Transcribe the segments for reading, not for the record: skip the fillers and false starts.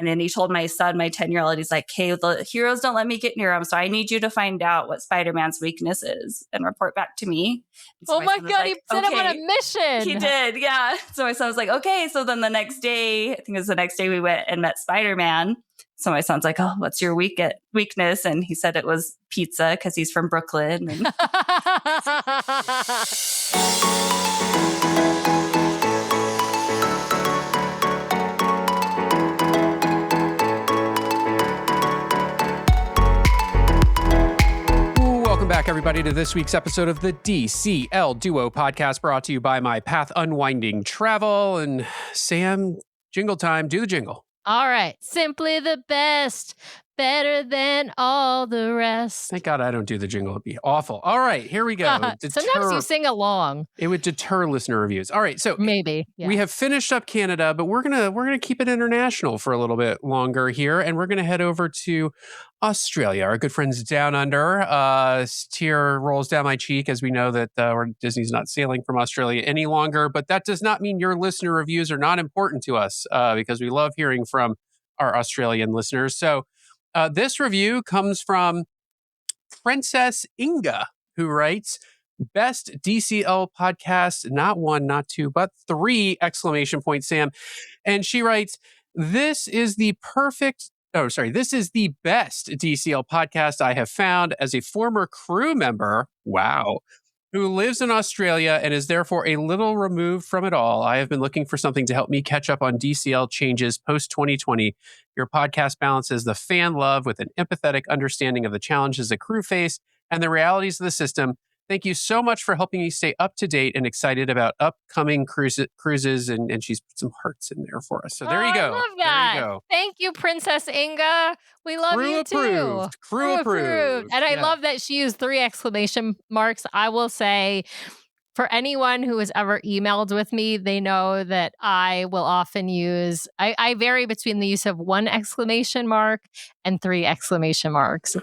And then he told my son, my 10-year-old, he's like, hey, the heroes don't let me get near them. So I need you to find out what Spider-Man's weakness is and report back to me. So oh my God, he sent him on a mission. He did, yeah. So my son was like, okay. So then the next day, I think it was the next day, we went and met Spider-Man. So my son's like, oh, what's your weakness? And he said it was pizza because he's from Brooklyn. And welcome back, everybody, to this week's episode of the DCL Duo podcast, brought to you by My Path Unwinding Travel. And Sam, jingle time. Do the jingle. All right. Simply the best. Better than all the rest. Thank God I don't do the jingle. It'd be awful. All right, here we go. Sometimes you sing along. It would deter listener reviews. All right, so maybe we have finished up Canada, but we're gonna keep it international for a little bit longer here, and we're gonna head over to Australia. Our good friends down under. Tear rolls down my cheek as we know that Disney's not sailing from Australia any longer. But that does not mean your listener reviews are not important to us because we love hearing from our Australian listeners. So. This review comes from Princess Inga, who writes, best DCL podcast, not one, not two, but 3 exclamation points, Sam. And she writes, this is the best DCL podcast I have found as a former crew member. Wow. Who lives in Australia and is therefore a little removed from it all. I have been looking for something to help me catch up on DCL changes post-2020. Your podcast balances the fan love with an empathetic understanding of the challenges the crew face and the realities of the system. Thank you so much for helping me stay up to date and excited about upcoming cruises. And she's put some hearts in there for us. So there you go. I love that. There you go. Thank you, Princess Inga. We love Crew you approved. too. Crew approved. And I love that she used 3 exclamation marks. I will say, for anyone who has ever emailed with me, they know that I will often use, I vary between the use of 1 exclamation mark and 3 exclamation marks.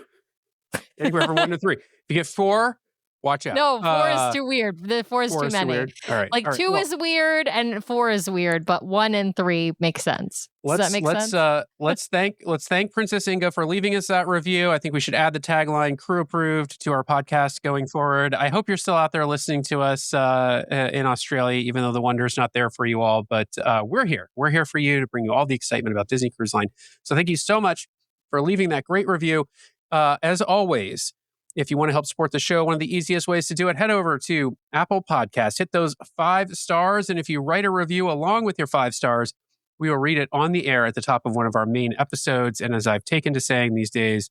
Anywhere from 1 to 3. If you get 4, watch out. No, 4 is too weird. The 4 is too many. All right. Like 2 is weird and 4 is weird, but 1 and 3 make sense. Does that make sense? Let's thank Princess Inga for leaving us that review. I think we should add the tagline "Crew Approved" to our podcast going forward. I hope you're still out there listening to us in Australia, even though the wonder's not there for you all. But we're here. We're here for you to bring you all the excitement about Disney Cruise Line. So thank you so much for leaving that great review. As always, if you want to help support the show, one of the easiest ways to do it, head over to Apple Podcasts, hit those 5 stars. And if you write a review along with your 5 stars, we will read it on the air at the top of one of our main episodes. And as I've taken to saying these days,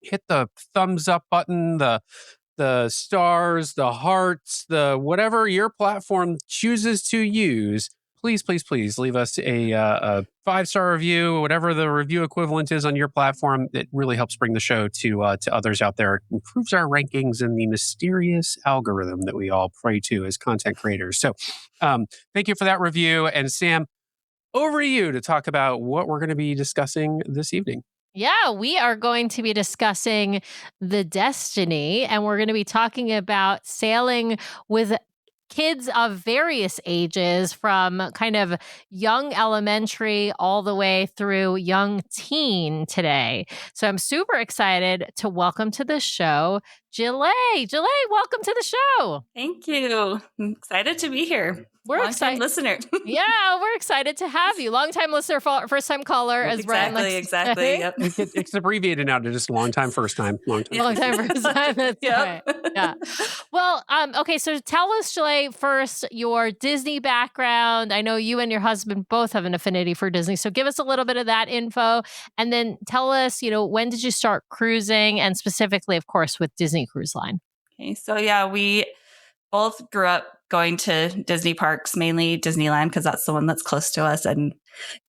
hit the thumbs up button, the stars, the hearts, the whatever your platform chooses to use. Please, please, please leave us a 5-star review, whatever the review equivalent is on your platform. It really helps bring the show to others out there. It improves our rankings in the mysterious algorithm that we all pray to as content creators. So thank you for that review. And Sam, over to you to talk about what we're going to be discussing this evening. Yeah, we are going to be discussing the Destiny, and we're going to be talking about sailing with kids of various ages, from kind of young elementary all the way through young teen today. So I'm super excited to welcome to the show Jillaye. Jillaye, welcome to the show. thank you. I'm excited to be here. We're Long-time excited. listener. Yeah, we're excited to have you. Long-time listener, first-time caller, as Brian likes to Exactly. say. Yep. It's abbreviated now to just long time, first time, long time. Long-time first time. That's Yep. right. Yeah. Well, okay, so tell us, Jillaye, first, your Disney background. I know you and your husband both have an affinity for Disney, so give us a little bit of that info. And then tell us, when did you start cruising, and specifically, of course, with Disney Cruise Line? Okay, so yeah, we both grew up going to Disney parks, mainly Disneyland, because that's the one that's close to us, and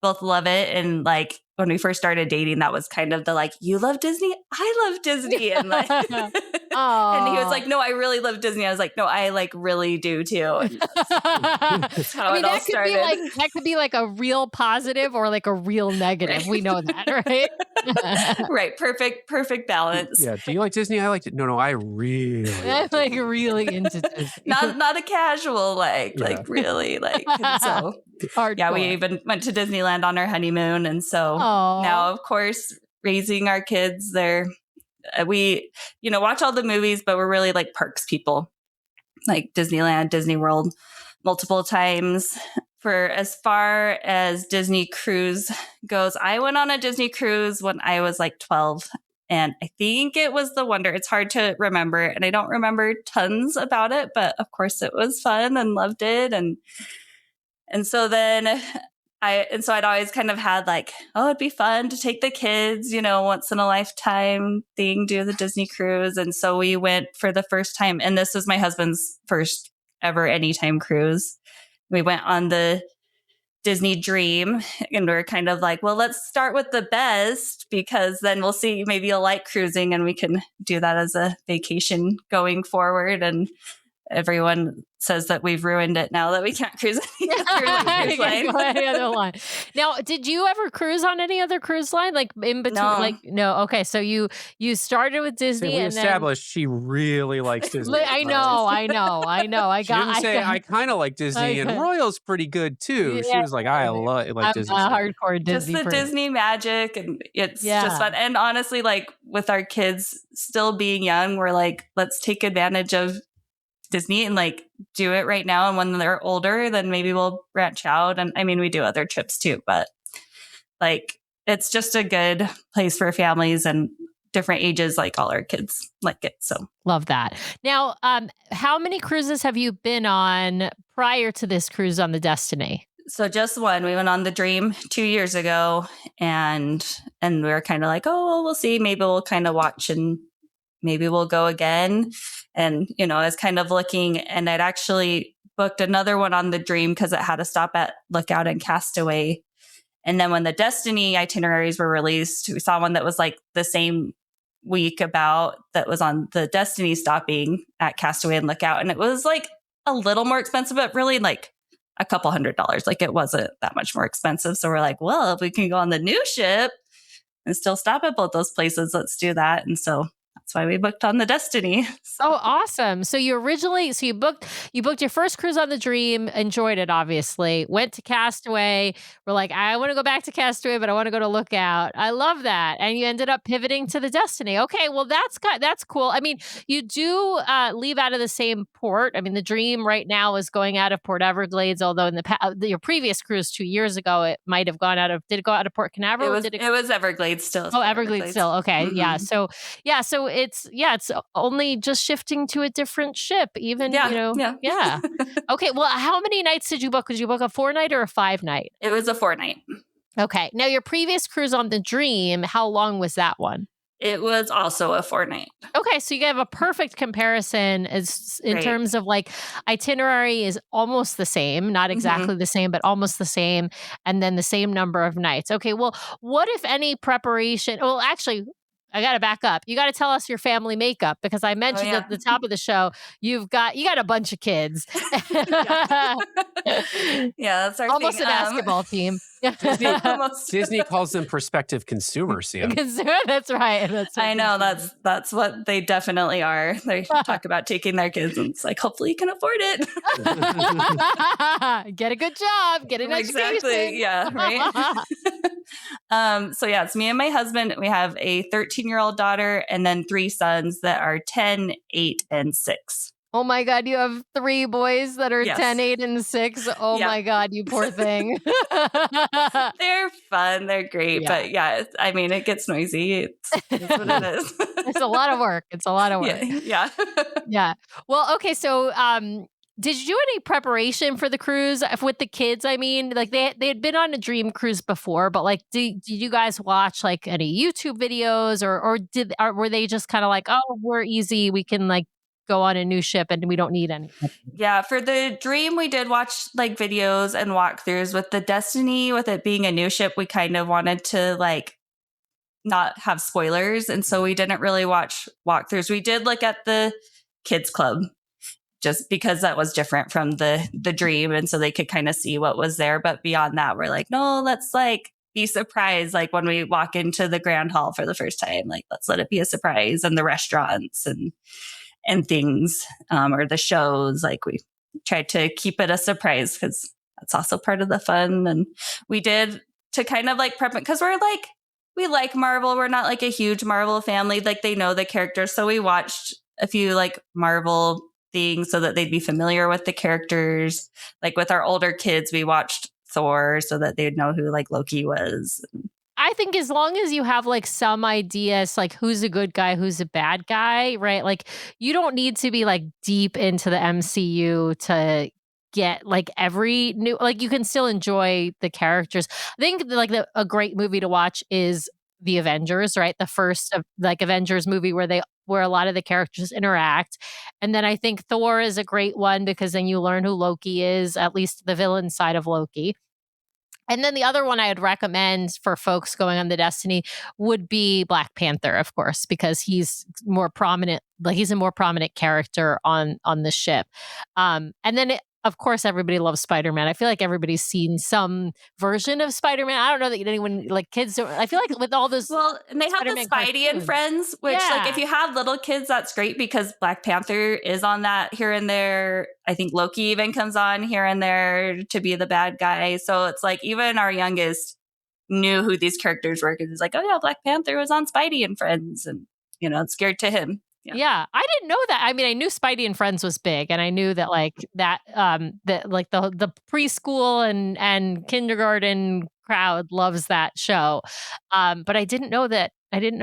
both love it. And like when we first started dating, that was kind of the you love Disney, I love Disney, and like And he was like, no, I really love Disney. I was like, no, I like really do too. And that's how it all started. That could be like a real positive or like a real negative. Right. We know that, right? Right. Perfect balance. Yeah. Do you like Disney? I liked it. No, I really I'm like really into Disney. Not a casual like really like. And so Hardcore. we even went to Disneyland on our honeymoon, and so now, of course, raising our kids there, we watch all the movies, but we're really like parks people, like Disneyland, Disney World, multiple times. For as far as Disney cruise goes, I went on a Disney cruise when I was like 12. And I think it was the Wonder. It's hard to remember. And I don't remember tons about it, but of course it was fun and loved it. And so then I'd always kind of had like, oh, it'd be fun to take the kids, once in a lifetime thing, do the Disney cruise. And so we went for the first time. And this was my husband's first ever anytime cruise. We went on the Disney Dream, and we're kind of like, well, let's start with the best, because then we'll see, maybe you'll like cruising and we can do that as a vacation going forward. And everyone says that we've ruined it now that we can't cruise any other line. Now, did you ever cruise on any other cruise line? Like in between? No. Like, no. Okay. So you started with Disney, we and established she really likes Disney. I know. She didn't say I kind of like Disney, and Royal's pretty good too. She was like, I like Disney. I'm a hardcore Disney. Just the Disney magic, and it's just fun. And honestly, like with our kids still being young, we're like, let's take advantage of Disney and like do it right now. And when they're older, then maybe we'll branch out. And I mean, we do other trips too, but like, it's just a good place for families and different ages. Like all our kids like it. So love that. Now, how many cruises have you been on prior to this cruise on the Destiny? So just one. We went on the Dream 2 years ago, and we were kind of like, oh, well, we'll see. Maybe we'll kind of watch and maybe we'll go again. And, I was kind of looking, and I'd actually booked another one on the Dream because it had a stop at Lookout and Castaway. And then when the Destiny itineraries were released, we saw one that was like the same week that was on the Destiny stopping at Castaway and Lookout. And it was like a little more expensive, but really like a couple $100. Like it wasn't that much more expensive. So we're like, well, if we can go on the new ship and still stop at both those places, let's do that. And so that's why we booked on the Destiny. So. Oh, awesome. So you booked your first cruise on the Dream, enjoyed it, obviously, went to Castaway. We're like, I want to go back to Castaway, but I want to go to Lookout. I love that. And you ended up pivoting to the Destiny. Okay, well, that's cool. I mean, you do leave out of the same port. I mean, the Dream right now is going out of Port Everglades, although in your previous cruise 2 years ago, it might have gone did it go out of Port Canaveral? It was Everglades still. Oh, Everglades still. Okay. Mm-hmm. Yeah. So it's only just shifting to a different ship, even, Yeah. Okay. Well, how many nights did you book? Did you book a 4-night or a 5-night? It was a 4-night. Okay. Now, your previous cruise on the Dream, how long was that one? It was also a 4-night. Okay, so you have a perfect comparison in terms of like itinerary is almost the same, not exactly the same, but almost the same, and then the same number of nights. Okay, well, what if any preparation? Well, actually, I got to back up. You got to tell us your family makeup, because I mentioned at the top of the show, you got a bunch of kids. Yeah, that's our almost thing. A basketball team. Disney calls them prospective consumers. Yeah. That's right. I know that's what they definitely are. They talk about taking their kids, and it's like, hopefully you can afford it. Get a good job. Get an education. Exactly. Yeah. Right. So yeah, it's me and my husband. We have a 13-year-old daughter, and then 3 sons that are 10, 8, and 6. Oh my God, you have 3 boys that are 10, 8, and 6. Oh my God, you poor thing. They're fun. They're great. Yeah. But yeah, I mean, it gets noisy. It's what it is. It's a lot of work. Yeah. Yeah. Well, okay. So, did you do any preparation for the cruise with the kids? I mean, like they had been on a Dream cruise before, but like, did you guys watch like any YouTube videos or were they just kind of like, oh, we're easy. We can like go on a new ship and we don't need any. Yeah, for the Dream, we did watch like videos and walkthroughs. With the Destiny, with it being a new ship, we kind of wanted to like not have spoilers. And so we didn't really watch walkthroughs. We did look at the kids club just because that was different from the dream. And so they could kind of see what was there. But beyond that, we're like, no, let's like be surprised. Like when we walk into the grand hall for the first time, like let's let it be a surprise. And the restaurants and things, or the shows, like we tried to keep it a surprise because that's also part of the fun. And we did to kind of like prep it because we like Marvel. We're not like a huge Marvel family. Like they know the characters. So we watched a few like Marvel things so that they'd be familiar with the characters. Like with our older kids, we watched Thor so that they'd know who like Loki was. I think as long as you have like some ideas, like who's a good guy, who's a bad guy, right? Like you don't need to be like deep into the MCU to get like every new, like you can still enjoy the characters. I think like a great movie to watch is The Avengers, right? The first of like Avengers movie where a lot of the characters interact. And then I think Thor is a great one because then you learn who Loki is, at least the villain side of Loki. And then the other one I would recommend for folks going on the Destiny would be Black Panther, of course, because he's more prominent, like he's a more prominent character on the ship. And then of course, everybody loves Spider-Man. I feel like everybody's seen some version of Spider-Man. I don't know that anyone, like kids don't, I feel like with all those. Well, and they have the Spider-Man Spidey and cartoons. Friends, which like Yeah. if you have little kids, that's great because Black Panther is on that here and there. I think Loki even comes on here and there to be the bad guy. So it's like even our youngest knew who these characters were because he's like, oh yeah, Black Panther was on Spidey and Friends, and it's scared to him. Yeah, I didn't know that. I mean, I knew Spidey and Friends was big, and I knew that like that that like the preschool and kindergarten crowd loves that show. But I didn't know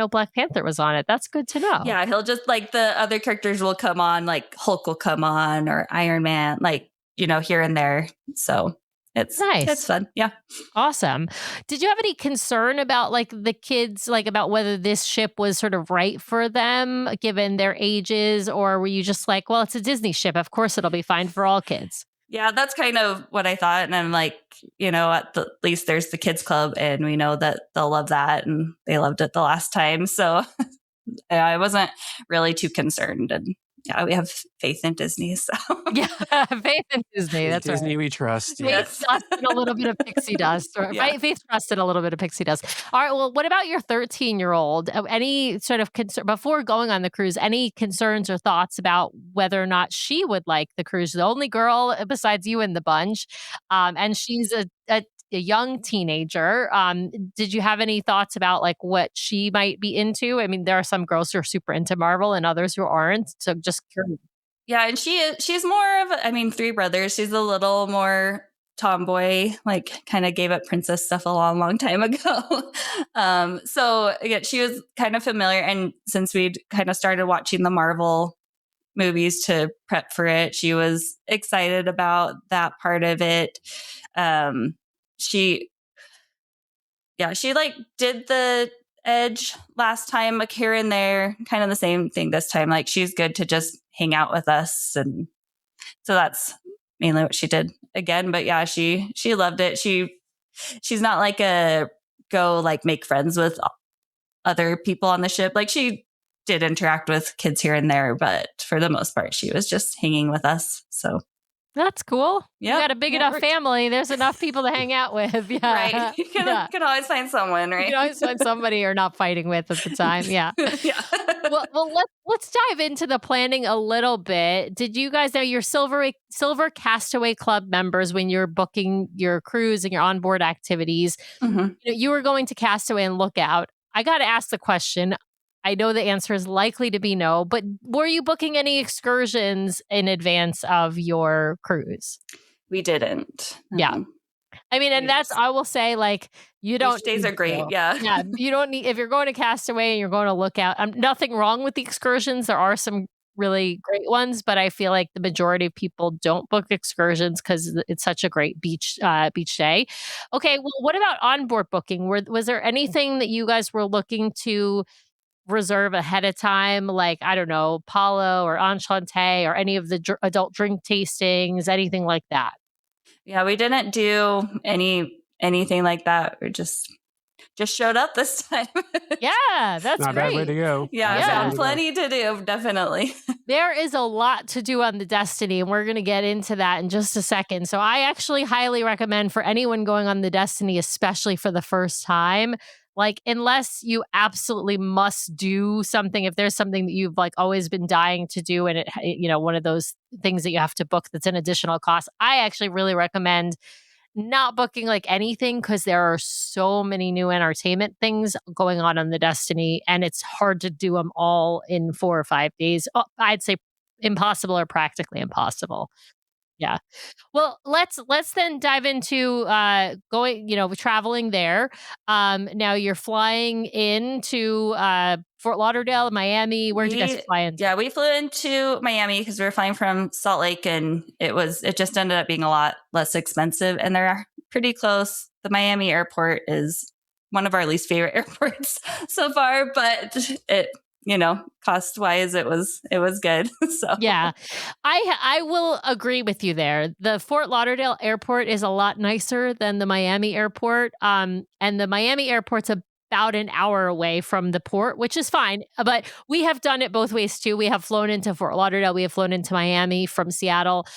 Black Panther was on it. That's good to know. Yeah, he'll just like the other characters will come on, like Hulk will come on or Iron Man, like here and there. So it's nice. It's fun. Yeah. Awesome. Did you have any concern about like the kids, like about whether this ship was sort of right for them given their ages, or were you just like, well, it's a Disney ship, of course it'll be fine for all kids? Yeah, that's kind of what I thought. And I'm like, at the least there's the kids club and we know that they'll love that. And they loved it the last time. So I wasn't really too concerned. And yeah, we have faith in Disney. So yeah, faith in Disney. That's Disney right. we trust. Faith Yes. dust and a little bit of pixie dust. Or Yeah. Faith trust and a little bit of pixie dust. All right. Well, what about your 13-year-old? Any sort of concern before going on the cruise? Any concerns or thoughts about whether or not she would like the cruise? The only girl besides you in the bunch, and she's a young teenager. Did you have any thoughts about like what she might be into? I mean, there are some girls who are super into Marvel and others who aren't. So just curious. Yeah, and she's more of three brothers. She's a little more tomboy, like kind of gave up princess stuff a long time ago. So again, she was kind of familiar, and since we'd kind of started watching the Marvel movies to prep for it, she was excited about that part of it. She like did the edge last time, like here and there, kind of the same thing this time. Like she's good to just hang out with us, and so that's mainly what she did again. But yeah, she loved it. She's not like a go like make friends with other people on the ship. Like she did interact with kids here and there, but for the most part, she was just hanging with us. So that's cool. Yeah, you got a big enough family. There's enough people to hang out with. Yeah, right. You can always find someone, right? You can always find somebody you're not fighting with at the time. Yeah. Yeah. Well, let's dive into the planning a little bit. Did you guys know you're Silver Castaway Club members when you're booking your cruise and your onboard activities? Mm-hmm. You were going to Castaway and Lookout. I got to ask the question. I know the answer is likely to be no, but were you booking any excursions in advance of your cruise? We didn't. Yeah. I mean, and that's, I will say, like, you don't. Beach days are great. Yeah. Yeah. You don't need, if you're going to Castaway and you're going to Lookout, nothing wrong with the excursions. There are some really great ones, but I feel like the majority of people don't book excursions because it's such a great beach day. Okay. Well, what about onboard booking? Was there anything that you guys were looking to reserve ahead of time, like, I don't know, Palo or Enchante or any of the adult drink tastings, anything like that? Yeah, we didn't do anything like that. We're just just showed up this time. Yeah, that's Not a bad way to great. go. Yeah, Not a I've bad way got to go. plenty to do, definitely. There is a lot to do on the Destiny, and we're going to get into that in just a second. So I actually highly recommend for anyone going on the Destiny, especially for the first time, like unless you absolutely must do something, if there's something that you've like always been dying to do and one of those things that you have to book that's an additional cost, I actually really recommend not booking like anything because there are so many new entertainment things going on the Destiny, and it's hard to do them all in 4 or 5 days. Oh, I'd say impossible or practically impossible. Yeah. Well, let's then dive into going, traveling there. Now you're flying into Fort Lauderdale, Miami. Where'd you guys fly into? Yeah, we flew into Miami because we were flying from Salt Lake, and it just ended up being a lot less expensive, and they're pretty close. The Miami airport is one of our least favorite airports so far, but it cost wise, it was good. So Yeah, I will agree with you there. The Fort Lauderdale airport is a lot nicer than the Miami airport. And the Miami airport's about an hour away from the port, which is fine. But we have done it both ways too. We have flown into Fort Lauderdale. We have flown into Miami from Seattle,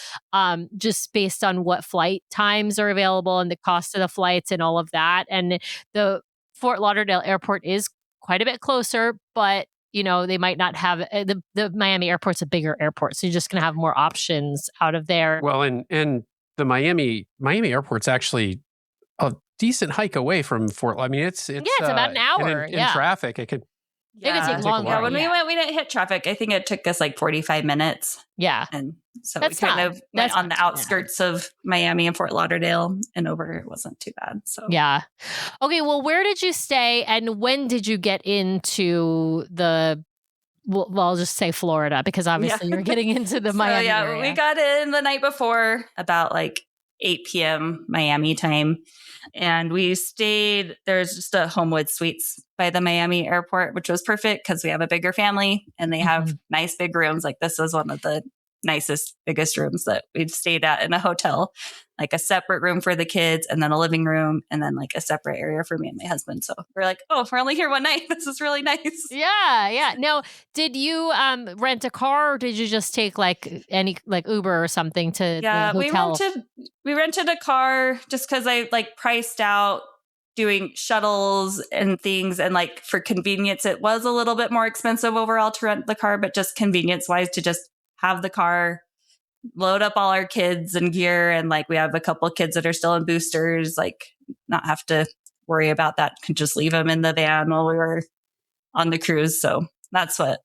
just based on what flight times are available and the cost of the flights and all of that. And the Fort Lauderdale airport is quite a bit closer, but they might not have the Miami airport's a bigger airport, so you're just going to have more options out of there. Well, and the Miami airport's actually a decent hike away from Fort. I mean, it's about an hour. in traffic, it could. It could take longer. Yeah, when we went, we didn't hit traffic. I think it took us like 45 minutes. Yeah. And so That's we kind of went on the not too outskirts of Miami and Fort Lauderdale and over. It wasn't too bad. So yeah. Okay, well, where did you stay and when did you get into well, I'll just say Florida because obviously you're getting into the Miami area. We got in the night before about like 8 p.m. Miami time. And we stayed, there's just a Homewood Suites by the Miami airport, which was perfect because we have a bigger family and they have nice big rooms. Like this was one of the nicest, biggest rooms that we've stayed at in a hotel, like a separate room for the kids and then a living room and then like a separate area for me and my husband. So we're like, oh, we're only here one night. This is really nice. Yeah. Yeah. Now, did you rent a car or did you just take like any like Uber or something to the hotel? We rented a car just because I like priced out doing shuttles and things. And like for convenience, it was a little bit more expensive overall to rent the car, but just convenience wise to just have the car, load up all our kids and gear. And like, we have a couple of kids that are still in boosters, like not have to worry about that. Could just leave them in the van while we were on the cruise. So that's what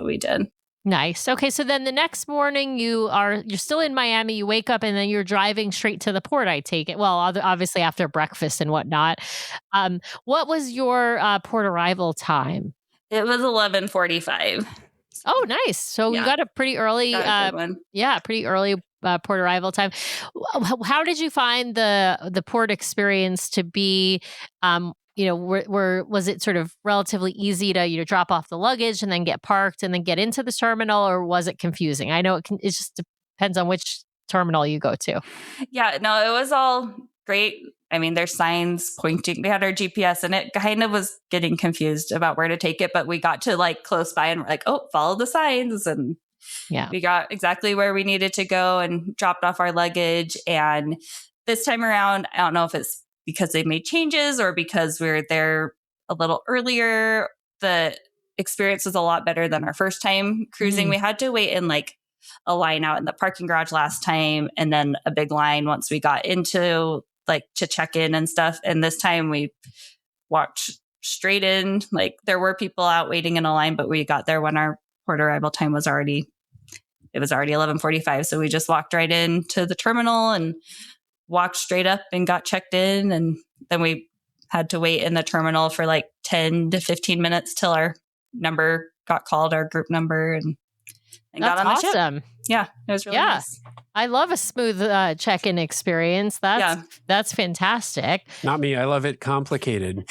we did. Nice. Okay. So then the next morning you're still in Miami, you wake up and then you're driving straight to the port, I take it. Well, obviously after breakfast and whatnot. What was your port arrival time? It was 11:45. Oh, nice. So you got a pretty early, pretty early port arrival time. How did you find the port experience to be? Was it sort of relatively easy to drop off the luggage and then get parked and then get into the terminal, or was it confusing? I know it just depends on which terminal you go to. Yeah, no, it was all great. I mean, there's signs pointing. We had our GPS and it kind of was getting confused about where to take it, but we got to like close by and we're like, oh, follow the signs. And we got exactly where we needed to go and dropped off our luggage. And this time around, I don't know if it's because they made changes or because we were there a little earlier, the experience was a lot better than our first time cruising. We had to wait in like a line out in the parking garage last time and then a big line once we got into like to check in and stuff. And this time we walked straight in. Like there were people out waiting in a line, but we got there when our port arrival time was already 11:45. So we just walked right into the terminal and walked straight up and got checked in. And then we had to wait in the terminal for like 10 to 15 minutes till our number got called, our group number, and got on the ship. Yeah, it was really nice. I love a smooth check-in experience. That's fantastic. Not me. I love it complicated.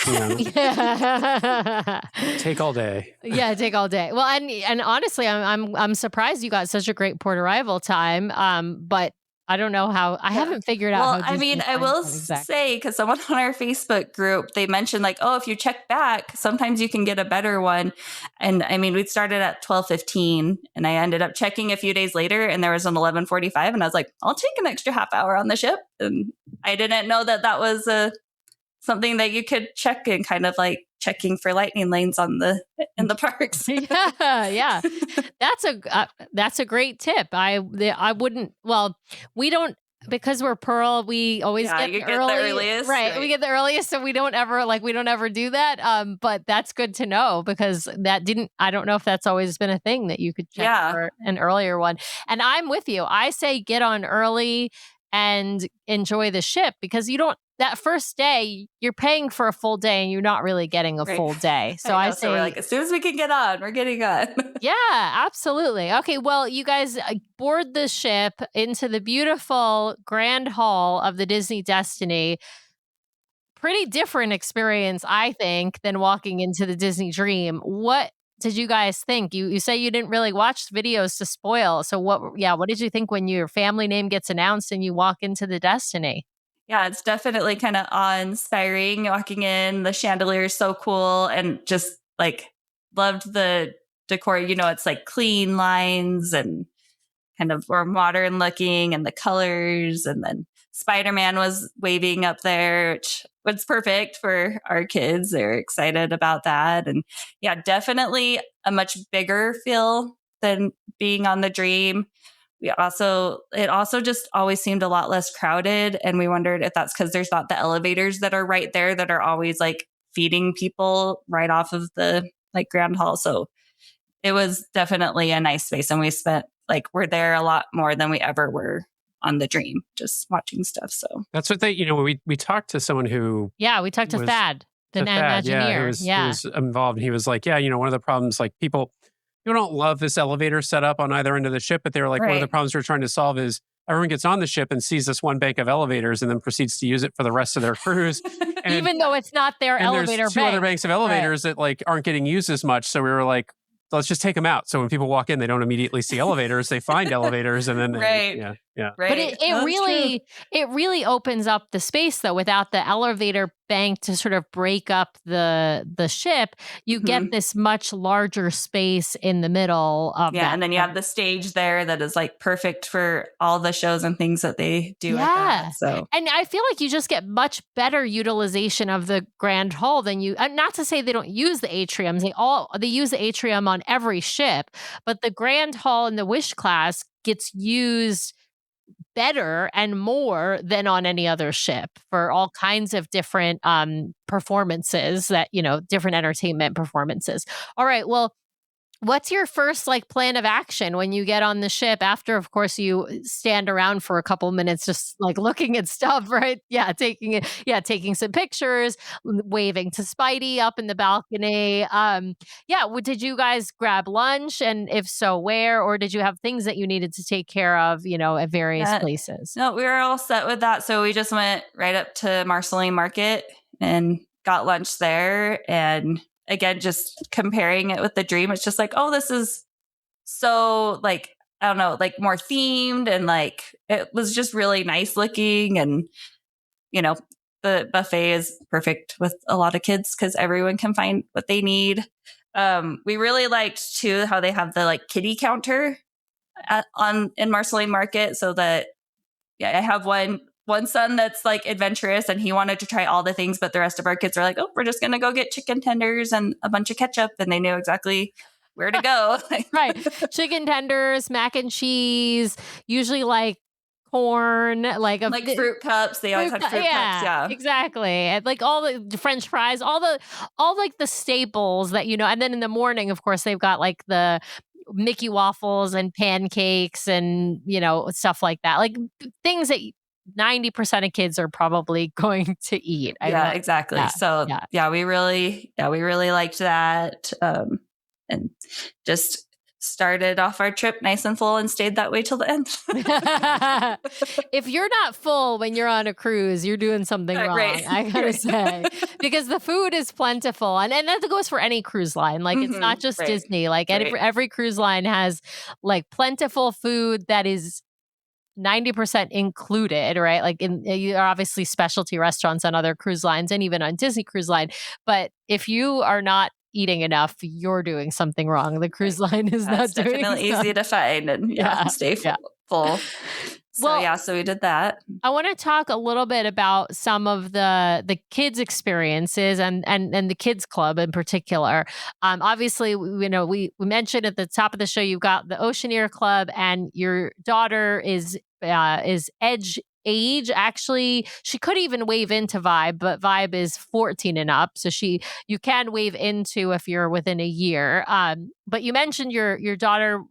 Take all day. Yeah, take all day. Well, and honestly, I'm surprised you got such a great port arrival time. But I don't know how. I haven't figured out Well, how. I mean, Disney I finds will that exactly. say, because someone on our Facebook group, they mentioned like, oh, if you check back, sometimes you can get a better one. And I mean, we started at 12:15, and I ended up checking a few days later, and there was an 11:45, and I was like, I'll take an extra half hour on the ship. And I didn't know that that was something that you could check, and kind of like checking for lightning lanes in the parks. Yeah. That's a great tip. I wouldn't. Well, we don't, because we're Pearl. We always Yeah, get you the get the earliest, right. We get the earliest, so we don't ever do that. But that's good to know, because I don't know if that's always been a thing that you could check Yeah. for an earlier one. And I'm with you. I say get on early and enjoy the ship, because you don't. That first day, you're paying for a full day, and you're not really getting a Right. full day. So I I know, so we're say, like, as soon as we can get on, we're getting on. yeah, absolutely. Okay, well, you guys board the ship into the beautiful grand hall of the Disney Destiny. Pretty different experience, I think, than walking into the Disney Dream. What did you guys think? You say you didn't really watch videos to spoil. So what did you think when your family name gets announced and you walk into the Destiny? Yeah, it's definitely kind of awe-inspiring walking in. The chandelier is so cool, and just like loved the decor. It's like clean lines and kind of more modern looking, and the colors. And then Spider-Man was waving up there, which was perfect for our kids. They're excited about that. And yeah, definitely a much bigger feel than being on the Dream. It also just always seemed a lot less crowded, and we wondered if that's because there's not the elevators that are right there that are always like feeding people right off of the like grand hall. So it was definitely a nice space, and we're there a lot more than we ever were on the Dream, just watching stuff. So That's what we talked to someone who Yeah, we talked to was Thad, the Thad, who Imagineer. who Yeah. was involved. And he was like, yeah, one of the problems, like people don't love this elevator setup on either end of the ship, but they were like, one of the right. problems we're trying to solve is everyone gets on the ship and sees this one bank of elevators and then proceeds to use it for the rest of their cruise. And, Even though it's not their and there's elevator two other banks of elevators that like aren't getting used as much. So we were like, let's just take them out. So when people walk in, they don't immediately see elevators. They find elevators, and then Right. yeah. But Right. it really opens up the space, though. Without the elevator bank to sort of break up the ship, you get this much larger space in the middle of Yeah, that. and then you have the stage there that is like perfect for all the shows and things that they do at that. So And I feel like you just get much better utilization of the grand hall than you. Not to say they don't use the atriums; they use the atrium on every ship, but the grand hall in the Wish class gets used better and more than on any other ship for all kinds of different performances different entertainment performances. All right, well, what's your first like plan of action when you get on the ship after, of course, you stand around for a couple minutes just like looking at stuff, right? Taking some pictures, waving to Spidey up in the balcony. Did you guys grab lunch, and if so, where? Or did you have things that you needed to take care of, at various places? No, we were all set with that. So we just went right up to Marceline Market and got lunch there. And again, just comparing it with the Dream, it's just like, oh, this is so like, I don't know, like more themed, and like it was just really nice looking. And the buffet is perfect with a lot of kids because everyone can find what they need. We really liked too how they have the like kitty counter in Marceline Market, so that I have one son that's like adventurous, and he wanted to try all the things, but the rest of our kids are like, oh, we're just gonna go get chicken tenders and a bunch of ketchup, and they knew exactly where to go. Right. Chicken tenders, mac and cheese, usually like corn, like fruit cups. They always had fruit cups. Yeah, exactly. And like all the French fries, all like the staples that and then in the morning, of course, they've got like the Mickey waffles and pancakes and stuff like that. Like things that 90% of kids are probably going to eat. Exactly. So we really liked that. And just started off our trip nice and full and stayed that way till the end. If you're not full when you're on a cruise, you're doing something wrong, right. I gotta say, because the food is plentiful, and that goes for any cruise line. Like it's not just Disney. Like every cruise line has like plentiful food that is 90% included, right? Like you are obviously specialty restaurants on other cruise lines and even on Disney Cruise Line. But if you are not eating enough, you're doing something wrong. The cruise line is not It's doing definitely easy to find and stay full. So we did that. I want to talk a little bit about some of the kids' experiences and the kids club in particular. Obviously, we mentioned at the top of the show you've got the Oceaneer Club, and your daughter is edge age. Actually, she could even wave into Vibe, but Vibe is 14 and up, so you can wave into if you're within a year. But you mentioned your daughter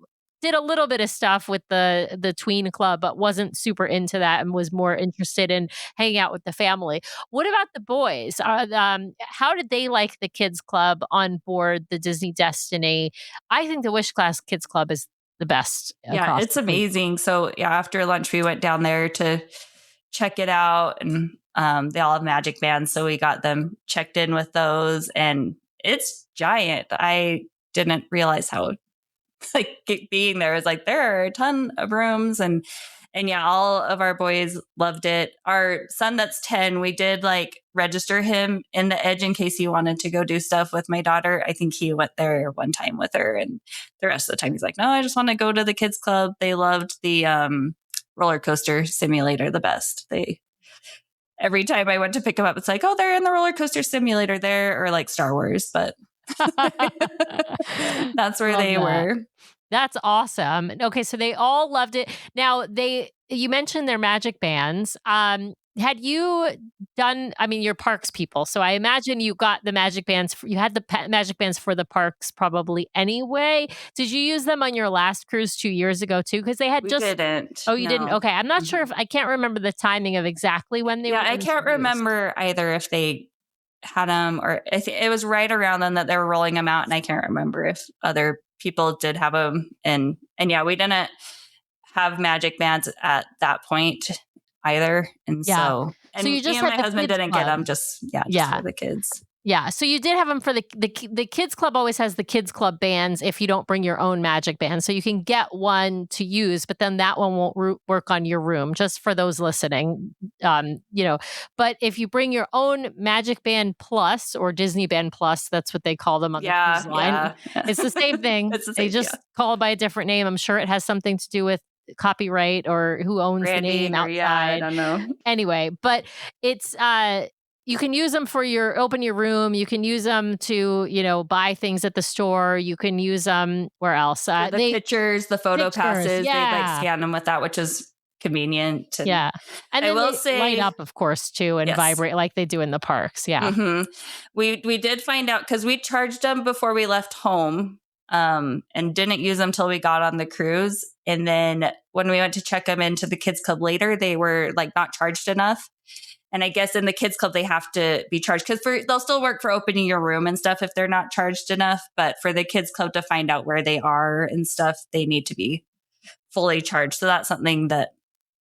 did a little bit of stuff with the tween club, but wasn't super into that and was more interested in hanging out with the family. What about the boys? How did they like the kids club on board the Disney Destiny? I think the Wish Class Kids Club is the best. Yeah, it's amazing. So after lunch, we went down there to check it out, and they all have magic bands. So we got them checked in with those, and it's giant. I didn't realize how being there was there are a ton of rooms, and all of our boys loved it. Our son that's 10, we did register him in the Edge in case he wanted to go do stuff with my daughter. I think he went there one time with her, and the rest of the time he's like, no, I just want to go to the kids club. They loved the roller coaster simulator the best. Every time I went to pick him up, it's like, oh, they're in the roller coaster simulator there, or Star Wars, but that's where they were. That's awesome. Okay, so they all loved it. Now, you mentioned their magic bands. Had you done, you're parks people, so I imagine you got the magic bands, you had the magic bands for the parks probably anyway. Did you use them on your last cruise 2 years ago too? Because they had we didn't. Oh, you didn't? Okay, I'm not sure I can't remember the timing of exactly when they were I can't remember either if they had them or it was right around then that they were rolling them out, and I can't remember if other people did have them. And we didn't have magic bands at that point either. And so you just had my husband didn't get them, just for the kids. Yeah, so you did have them for the kids club. Always has the kids club bands if you don't bring your own magic band, so you can get one to use, but then that one won't work on your room. Just for those listening, But if you bring your own Magic Band Plus or Disney Band Plus, that's what they call them on the cruise line. It's the same thing. They just call it by a different name. I'm sure it has something to do with copyright or who owns branding the name outside. I don't know. Anyway, but it's you can use them for open your room. You can use them to, buy things at the store. You can use them where else? The pictures, the photo passes. Yeah. They scan them with that, which is convenient. And then I will say, light up, of course, too, and vibrate like they do in the parks. Yeah. Mm-hmm. We did find out because we charged them before we left home, and didn't use them till we got on the cruise. And then when we went to check them into the kids club later, they were not charged enough. And I guess in the kids club, they have to be charged because they'll still work for opening your room and stuff if they're not charged enough. But for the kids club to find out where they are and stuff, they need to be fully charged. So that's something that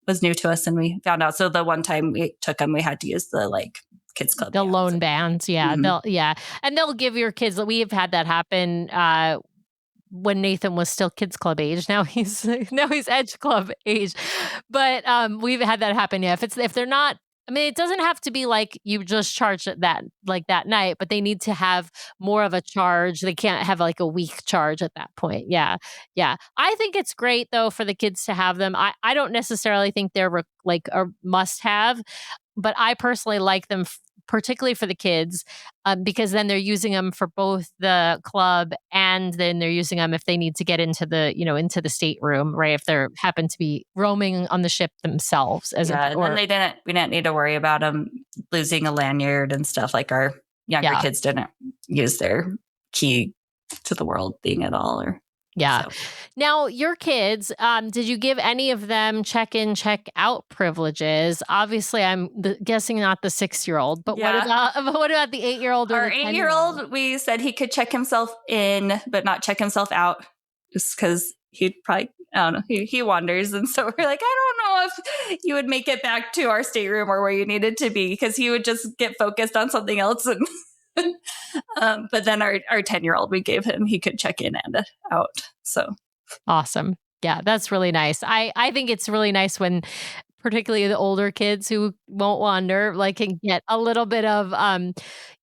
was new to us, and we found out. So the one time we took them, we had to use the kids club, the loan bands. Yeah. Mm-hmm. And they'll give your kids. We have had that happen. When Nathan was still kids club age, now he's Edge club age, but we've had that happen. Yeah, if they're not, it doesn't have to be you just charge that night, but they need to have more of a charge. They can't have a week charge at that point. Yeah. I think it's great though for the kids to have them. I don't necessarily think they're a must have, but I personally like them. Particularly for the kids, because then they're using them for both the club and then they're using them if they need to get into the stateroom, right? If they happen to be roaming on the ship themselves. And then we didn't need to worry about them losing a lanyard and stuff. Our younger kids didn't use their key to the world thing at all. So. Now, your kids, did you give any of them check-in, check-out privileges? Obviously, I'm guessing not the 6-year-old, but what about the 8-year-old? Our 8-year-old, we said he could check himself in, but not check himself out, just because he'd probably, I don't know, he wanders. And so we're like, I don't know if you would make it back to our stateroom or where you needed to be, because he would just get focused on something else. And but then our 10-year-old, we gave him, he could check in and out. So awesome. Yeah, that's really nice. I think it's really nice when particularly the older kids who won't wander, like, can get a little bit of, a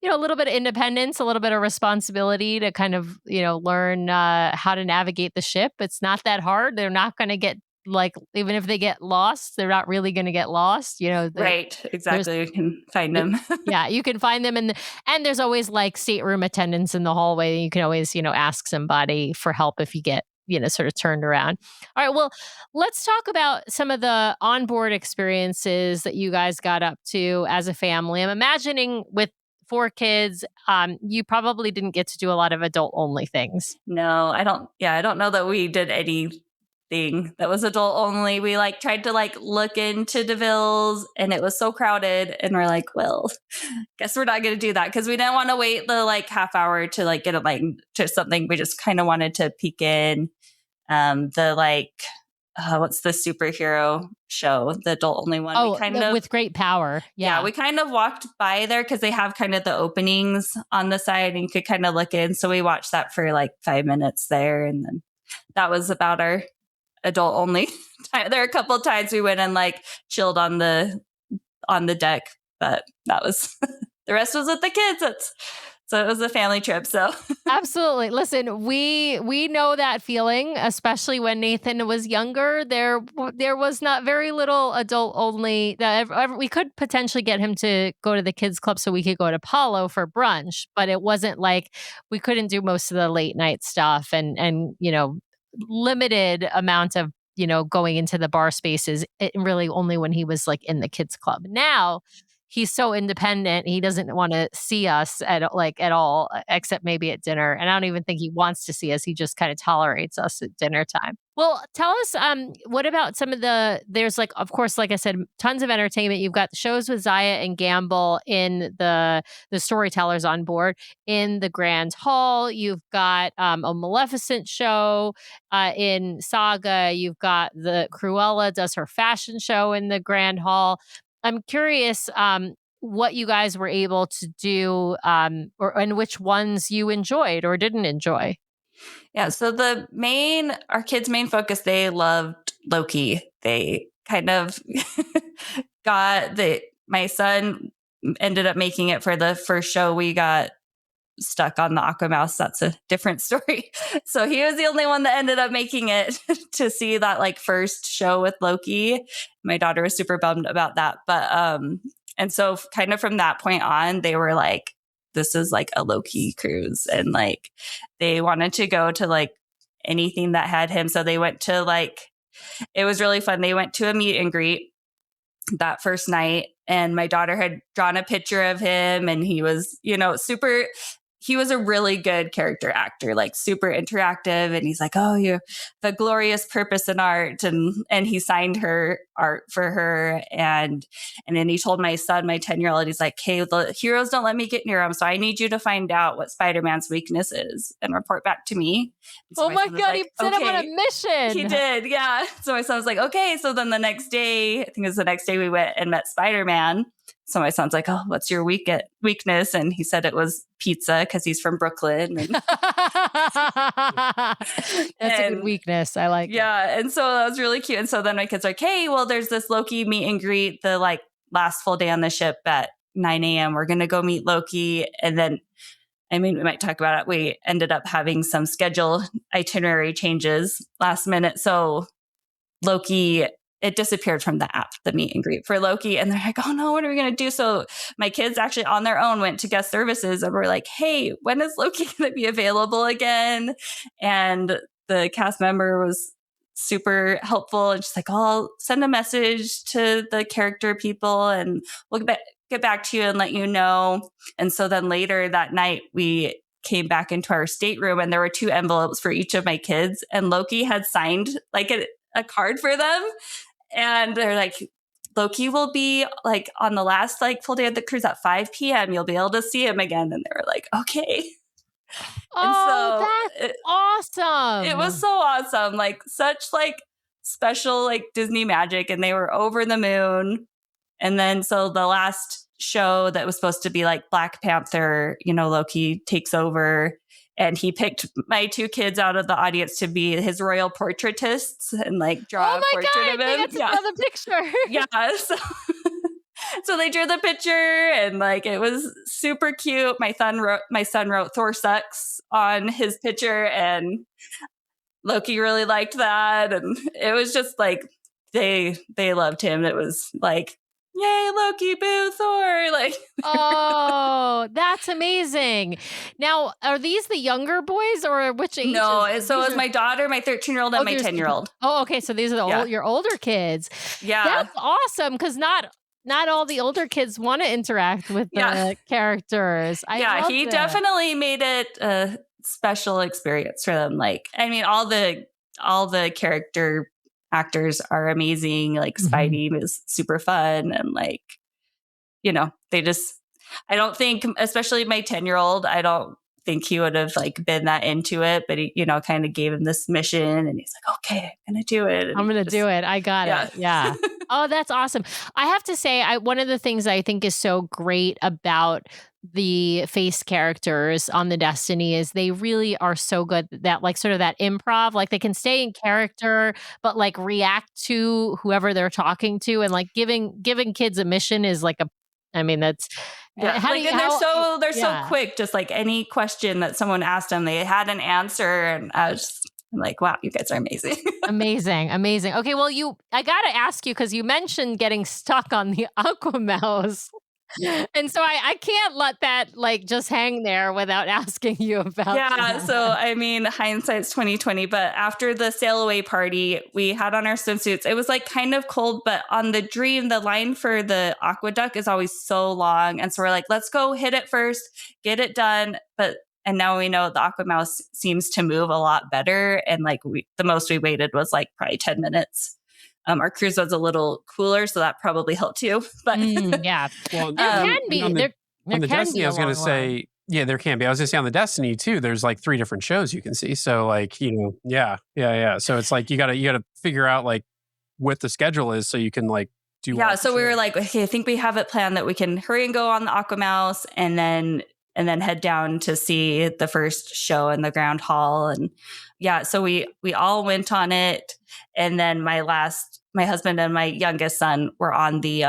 little bit of independence, a little bit of responsibility to kind of, learn how to navigate the ship. It's not that hard. They're not going to get like, even if they get lost, they're not really going to get lost. Right. There's Exactly. You can find them. yeah, you can find them and there's always like stateroom attendants in the hallway. You can always, ask somebody for help if you get, sort of turned around. All right, well, let's talk about some of the onboard experiences that you guys got up to as a family. I'm imagining with 4 kids, you probably didn't get to do a lot of adult only things. No, I don't. Yeah, I don't know that we did anything that was adult only. We tried to look into DeVille's, and it was so crowded, and we're like, well, guess we're not going to do that because we didn't want to wait the half hour to get it to something. We just kind of wanted to peek in what's the superhero show, the adult only one. Oh, with great power. Yeah, we kind of walked by there because they have kind of the openings on the side and you could kind of look in. So we watched that for 5 minutes there. And then that was about our adult only time. There are a couple of times we went and chilled on the deck, but that was the rest was with the kids. So it was a family trip. So absolutely. Listen, we know that feeling, especially when Nathan was younger. There was not very little adult only. We could potentially get him to go to the kids club so we could go to Palo for brunch, but it wasn't like we couldn't do most of the late night stuff and limited amount of going into the bar spaces. It really only when he was in the kids club. Now he's so independent. He doesn't want to see us at all, except maybe at dinner. And I don't even think he wants to see us. He just kind of tolerates us at dinner time. Well, tell us, what about some of there's of course, like I said, tons of entertainment. You've got shows with Zaya and Gamble in the storytellers on board in the Grand Hall. You've got a Maleficent show in Saga. You've got the Cruella does her fashion show in the Grand Hall. I'm curious what you guys were able to do and which ones you enjoyed or didn't enjoy. Yeah, so our kids' main focus, they loved Loki. They kind of my son ended up making it for the first show. We got stuck on the Aquamouse. That's a different story. So he was the only one that ended up making it to see that first show with Loki. My daughter was super bummed about that. But and so kind of from that point on, they were like, this is a Loki cruise. And they wanted to go to anything that had him. So they went to it was really fun. They went to a meet and greet that first night, and my daughter had drawn a picture of him, and he was, he was a really good character actor, super interactive. And he's like, oh, you have a glorious purpose in art. And he signed her art for her. And then he told my son, my 10-year-old, he's like, hey, the heroes don't let me get near them. So I need you to find out what Spider-Man's weakness is and report back to me. So oh my God, he sent him on a mission. He did. Yeah. So my son was like, okay. So then the next day, I think it was the next day, we went and met Spider-Man. So my son's like, oh, what's your weakness? And he said it was pizza because he's from Brooklyn. And that's a good weakness. I like it. Yeah. And so that was really cute. And so then my kids are like, hey, well, there's this Loki meet and greet the last full day on the ship at 9 a.m. We're going to go meet Loki. And then, we might talk about it. We ended up having some schedule itinerary changes last minute. So Loki, it disappeared from the app, the meet and greet for Loki. And they're like, oh no, what are we going to do? So my kids actually on their own went to guest services and were like, hey, when is Loki going to be available again? And the cast member was super helpful and just like, oh, I'll send a message to the character people and we'll get back to you and let you know. And so then later that night, we came back into our stateroom and there were 2 envelopes for each of my kids. And Loki had signed a card for them. And they're like, Loki will be on the last Oh, full day of the cruise at 5 p.m. You'll be able to see him again. And they were like, okay. Oh, that's awesome. It was so awesome. Such special Disney magic. And they were over the moon. And then so the last show that was supposed to be like Black Panther, Loki takes over. And he picked my 2 kids out of the audience to be his royal portraitists and like draw a portrait of him. That's another picture. Yeah. So they drew the picture and like it was super cute. My son wrote Thor sucks on his picture, and Loki really liked that. And it was just like they loved him. It was like, yay, Loki, boo, Thor. Like, oh, that's amazing. Now, are these the younger boys or which age? No, so it was my daughter, my 13-year-old, and my 10-year-old. Oh, okay. So these are your older kids. Yeah. That's awesome because not all the older kids want to interact with the characters. He definitely made it a special experience for them. Like, I mean, all the character actors are amazing. Like Spidey is super fun, and like, they just, I don't think, especially my 10-year-old, I don't think he would have like been that into it, but he, kind of gave him this mission and he's like, okay, I'm going to do it. I'm going to do it. I got it. Yeah. Oh, that's awesome. I have to say, one of the things I think is so great about the face characters on the Destiny is they really are so good that like sort of that improv, like they can stay in character, but like react to whoever they're talking to, and like giving kids a mission is like that's they're so quick. Just like any question that someone asked them, they had an answer, and I'm like, wow, you guys are amazing. Amazing. Okay, well, I got to ask you because you mentioned getting stuck on the Aqua Mouse. And so I can't let that like just hang there without asking you about that. So I mean, hindsight's 2020, but after the sail away party, we had on our swimsuits. It was like kind of cold, but on the Dream, the line for the aqueduct is always so long. And so we're like, let's go hit it first, get it done. And now we know the Aqua Mouse seems to move a lot better. And like the most we waited was like probably 10 minutes. Our cruise was a little cooler, so that probably helped too. But yeah, well, there can be. On the Destiny, I was going to say, yeah, there can be. I was going to say on the Destiny too. There's like 3 different shows you can see. So like, yeah. So it's like you gotta figure out like what the schedule is so you can like do. Yeah. So we were like, okay, I think we have it planned that we can hurry and go on the Aqua Mouse, and then head down to see the first show in the Grand Hall. And yeah, so we all went on it. And then my husband and my youngest son were on the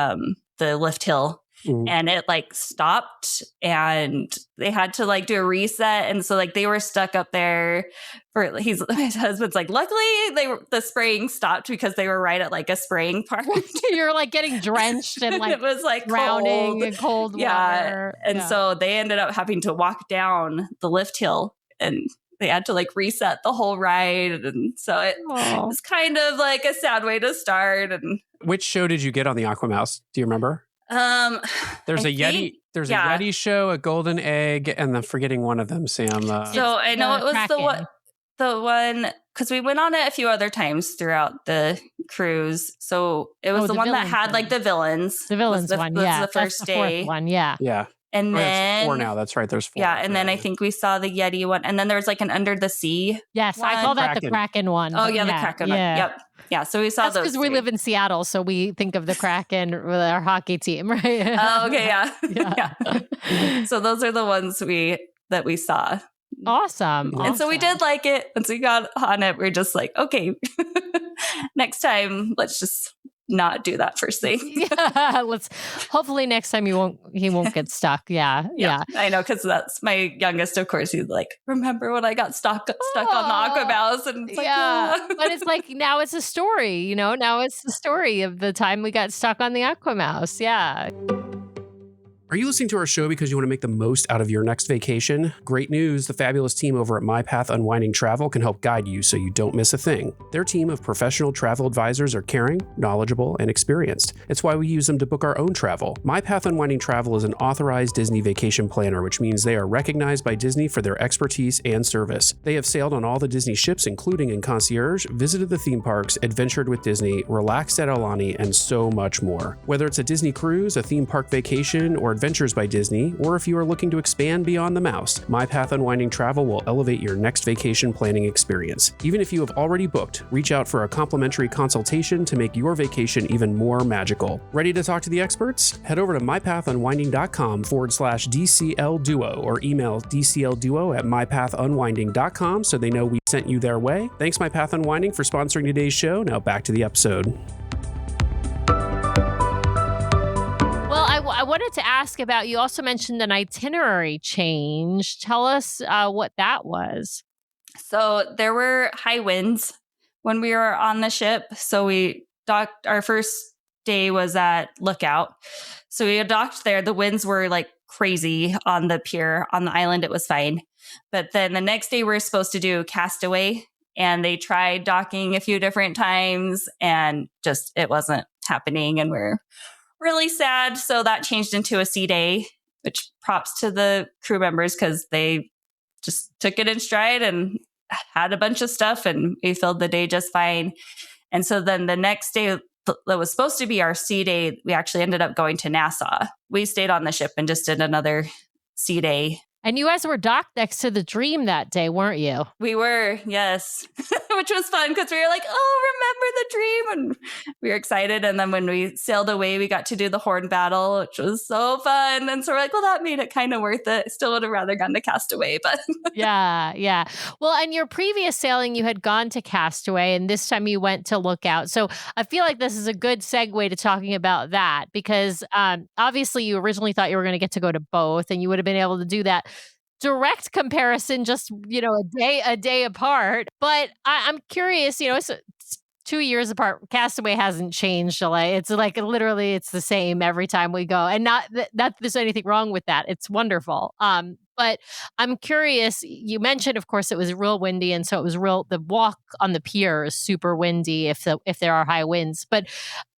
lift hill, and it like stopped, and they had to like do a reset. And so like they were stuck up there for, my husband's like, luckily the spraying stopped because they were right at like a spraying part. You're like getting drenched and like it was like drowning in cold water. And so they ended up having to walk down the lift hill, and they had to like reset the whole ride. And so it was kind of like a sad way to start. And which show did you get on the Aqua Mouse? Do you remember? There's a Yeti show, a Golden Egg, and I'm forgetting one of them, Sam. So I know it was Kraken. the one, because we went on it a few other times throughout the cruise. So it was the one that had like the villains. The villains one, yeah. Was the first day. One, yeah. Yeah. And then 4 now. That's right. There's 4. Yeah, and then I think we saw the Yeti one, and then there was like an Under the Sea. Yes, I call that the Kraken one. Oh yeah, the Kraken one. Yep. Yeah, so we saw those. Because we live in Seattle, so we think of the Kraken with our hockey team, right? Oh, okay, yeah. So those are the ones that we saw. Awesome. And so we did like it. Once we got on it, we're just like, okay, next time, let's just not do that first thing. Yeah, hopefully next time he won't get stuck. Yeah. I know, because that's my youngest, of course. He's like, remember when I got stuck on the Aqua Mouse? And it's like, but it's like, now it's a story, now it's the story of the time we got stuck on the Aqua Mouse. Yeah. Are you listening to our show because you want to make the most out of your next vacation? Great news, the fabulous team over at My Path Unwinding Travel can help guide you so you don't miss a thing. Their team of professional travel advisors are caring, knowledgeable, and experienced. It's why we use them to book our own travel. My Path Unwinding Travel is an authorized Disney vacation planner, which means they are recognized by Disney for their expertise and service. They have sailed on all the Disney ships, including in concierge, visited the theme parks, adventured with Disney, relaxed at Aulani, and so much more. Whether it's a Disney cruise, a theme park vacation, or Adventures by Disney, or if you are looking to expand beyond the mouse, My Path Unwinding Travel will elevate your next vacation planning experience. Even if you have already booked, reach out for a complimentary consultation to make your vacation even more magical. Ready to talk to the experts? Head over to mypathunwinding.com/DCL Duo or email dclduo@mypathunwinding.com so they know we sent you their way. Thanks, My Path Unwinding, for sponsoring today's show. Now back to the episode. Well, I wanted to ask about, you also mentioned an itinerary change. Tell us what that was. So there were high winds when we were on the ship. So we docked, our first day was at Lookout. So we docked there. The winds were like crazy on the pier. On the island, it was fine. But then the next day we were supposed to do Castaway, and they tried docking a few different times and just, it wasn't happening. And we're really sad. So that changed into a sea day, which props to the crew members because they just took it in stride and had a bunch of stuff, and we filled the day just fine. And so then the next day that was supposed to be our sea day, we actually ended up going to Nassau. We stayed on the ship and just did another sea day. And you guys were docked next to the Dream that day, weren't you? We were, yes, which was fun because we were like, oh, remember the Dream? And we were excited. And then when we sailed away, we got to do the horn battle, which was so fun. And so we're like, well, that made it kind of worth it. Still would have rather gone to Castaway, but Yeah. Well, and your previous sailing, you had gone to Castaway, and this time you went to Lookout. So I feel like this is a good segue to talking about that, because obviously you originally thought you were going to get to go to both, and you would have been able to do that direct comparison, just, a day apart. But I'm curious, it's 2 years apart. Castaway hasn't changed, Jillaye. It's like literally it's the same every time we go, and not that there's anything wrong with that. It's wonderful. But I'm curious, you mentioned, of course, it was real windy, and so it was the walk on the pier is super windy if there are high winds. But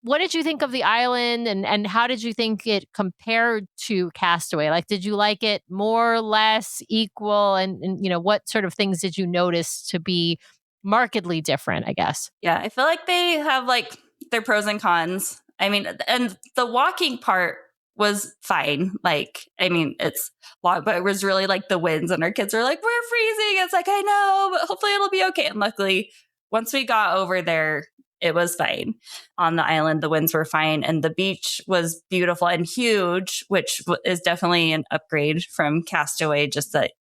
what did you think of the island, and how did you think it compared to Castaway? Like, did you like it more, less, equal? And what sort of things did you notice to be markedly different, I guess? yeah, I feel like they have like their pros and cons. I mean, and the walking part was fine. Like, I mean, it's long, but it was really like the winds, and our kids were like, we're freezing. It's like, I know, but hopefully it'll be okay. And luckily, once we got over there, it was fine. On the island, the winds were fine, and the beach was beautiful and huge, which is definitely an upgrade from Castaway. Just that,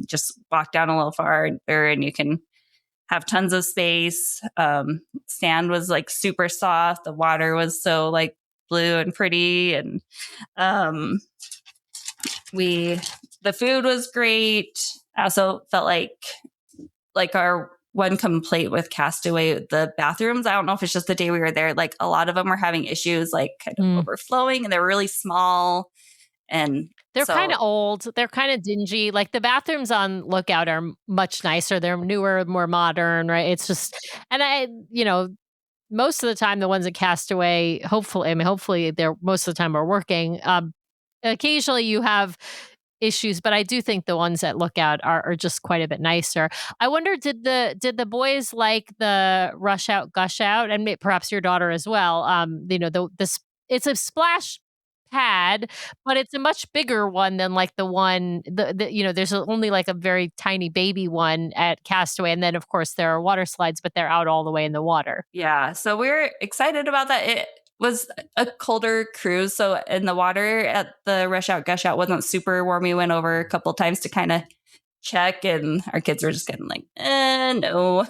just walk down a little farther and you can have tons of space. Sand was like super soft. The water was so like blue and pretty, and the food was great. I also felt like our one complaint with Castaway, the bathrooms, I don't know if it's just the day we were there, like a lot of them were having issues, like kind of overflowing, and they're really small, and they're kind of old. They're kind of dingy. Like the bathrooms on Lookout are much nicer. They're newer, more modern, right? It's just, and most of the time the ones at Castaway, hopefully they're most of the time are working. Occasionally you have issues, but I do think the ones at Lookout are just quite a bit nicer. I wonder, did the boys like the rush out, gush out, and perhaps your daughter as well? It's a splash pad, but it's a much bigger one than like the one there's only like a very tiny baby one at Castaway, and then of course there are water slides, but they're out all the way in the water. Yeah, so we're excited about that. It was a colder cruise, so in the water at the rush out gush out wasn't super warm. We went over a couple times to kind of check, and our kids were just kind of like, no,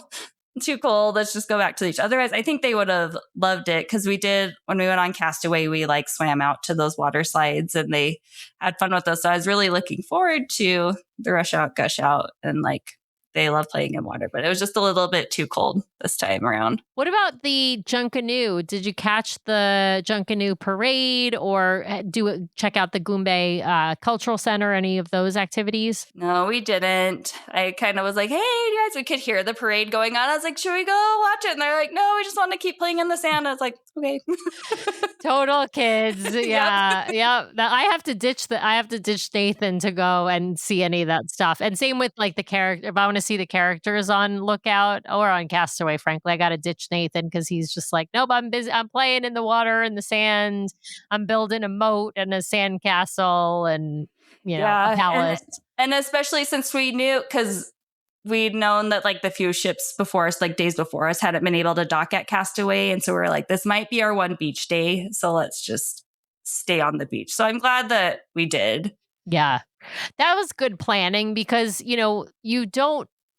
too cold, let's just go back to the beach. Otherwise, I think they would have loved it, because we did, when we went on Castaway, we like swam out to those water slides and they had fun with us. So I was really looking forward to the rush out gush out, and like they love playing in water, but it was just a little bit too cold this time around. What about the Junkanoo? Did you catch the Junkanoo parade, or check out the Goombay Cultural Center, any of those activities? No, we didn't. I kind of was like, hey, you guys, we could hear the parade going on. I was like, should we go watch it? And they're like, no, we just want to keep playing in the sand. I was like, okay. Total kids. Yeah. Yeah. I have to ditch Nathan to go and see any of that stuff. And same with like the character. If I want to see the characters on Lookout or on Castaway, frankly. I got to ditch Nathan because he's just like, nope, I'm busy. I'm playing in the water and the sand. I'm building a moat and a sand castle and, a palace. And especially since we knew, because we'd known that like the few ships before us, like days before us, hadn't been able to dock at Castaway. And so we were like, this might be our one beach day. So let's just stay on the beach. So I'm glad that we did. Yeah, that was good planning because,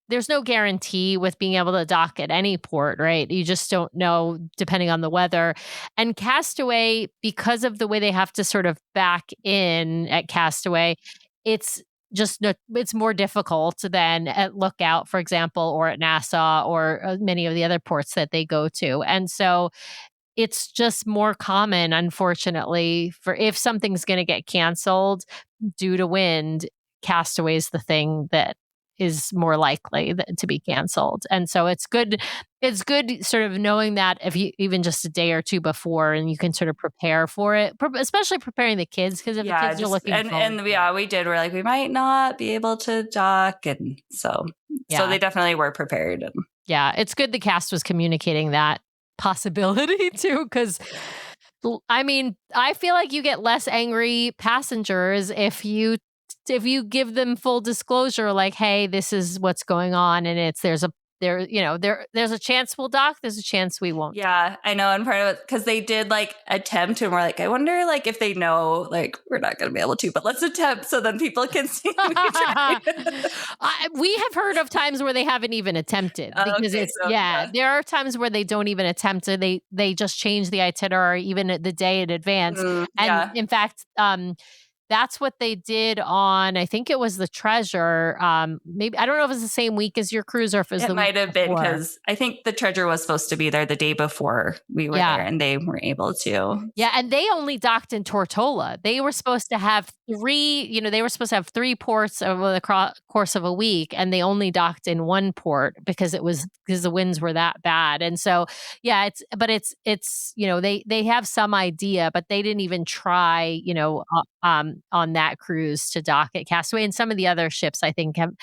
there's no guarantee with being able to dock at any port, right? You just don't know depending on the weather. And Castaway, because of the way they have to sort of back in at Castaway, it's it's more difficult than at Lookout, for example, or at Nassau or many of the other ports that they go to. And so it's just more common, unfortunately, for if something's going to get canceled due to wind, Castaway is the thing that is more likely to be canceled. And so it's good sort of knowing that if you even just a day or two before, and you can sort of prepare for it, especially preparing the kids, because if the kids are looking we did. We're like, we might not be able to dock. And so they definitely were prepared. Yeah, it's good the cast was communicating that possibility too, because I mean, I feel like you get less angry passengers if you give them full disclosure, like, hey, this is what's going on, and there's a chance we'll dock, there's a chance we won't. Yeah, I know. And part of it, because they did like attempt, and we're like, I wonder like if they know like we're not going to be able to, but let's attempt so then people can see. We have heard of times where they haven't even attempted because there are times where they don't even attempt it. They just change the itinerary even the day in advance. In fact, that's what they did on, I think it was the Treasure. Maybe, I don't know if it was the same week as your cruise or if it was the week might have been, because I think the Treasure was supposed to be there the day before we were there, and they weren't able to. Yeah, and they only docked in Tortola. They were supposed to have three ports over the course of a week, and they only docked in one port because the winds were that bad. And so, yeah, it's they have some idea, but they didn't even try, on that cruise to dock at Castaway. And some of the other ships, I think, have,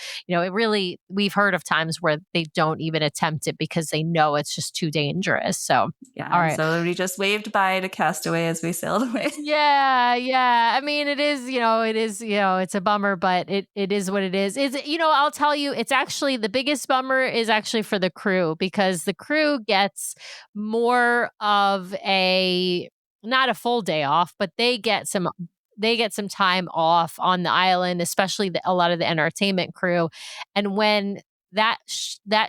we've heard of times where they don't even attempt it because they know it's just too dangerous. So, all right. So we just waved bye to Castaway as we sailed away. Yeah. I mean, it's a bummer, but it is what it is. I'll tell you, it's actually the biggest bummer is actually for the crew, because the crew gets more of not a full day off, but they get some time off on the island, especially a lot of the entertainment crew. And when that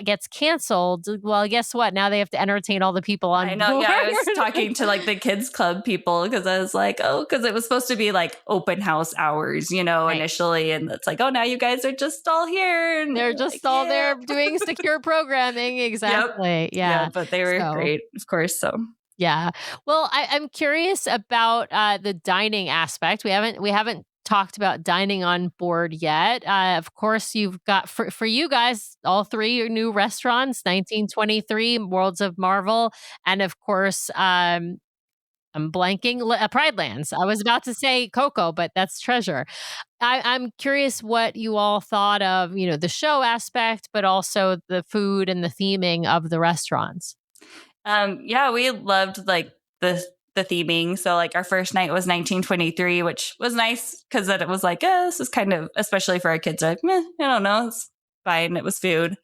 gets canceled, well, guess what? Now they have to entertain all the people on board. Yeah, I was talking to like the kids club people, because I was like, because it was supposed to be like open house hours, initially. And it's like, now you guys are just all here. And they're just all there doing secure programming. Exactly. Yep. Yeah. But they were great, of course. So. Yeah. Well, I'm curious about the dining aspect. We haven't talked about dining on board yet. Of course, you've got for you guys, all three new restaurants: 1923, Worlds of Marvel, and of course, I'm blanking, Pride Lands. I was about to say Coco, but that's Treasure. I'm curious what you all thought of, the show aspect, but also the food and the theming of the restaurants. We loved like the theming. So like our first night was 1923, which was nice because it was like, this is kind of, especially for our kids, like, I don't know, it's fine. It was food,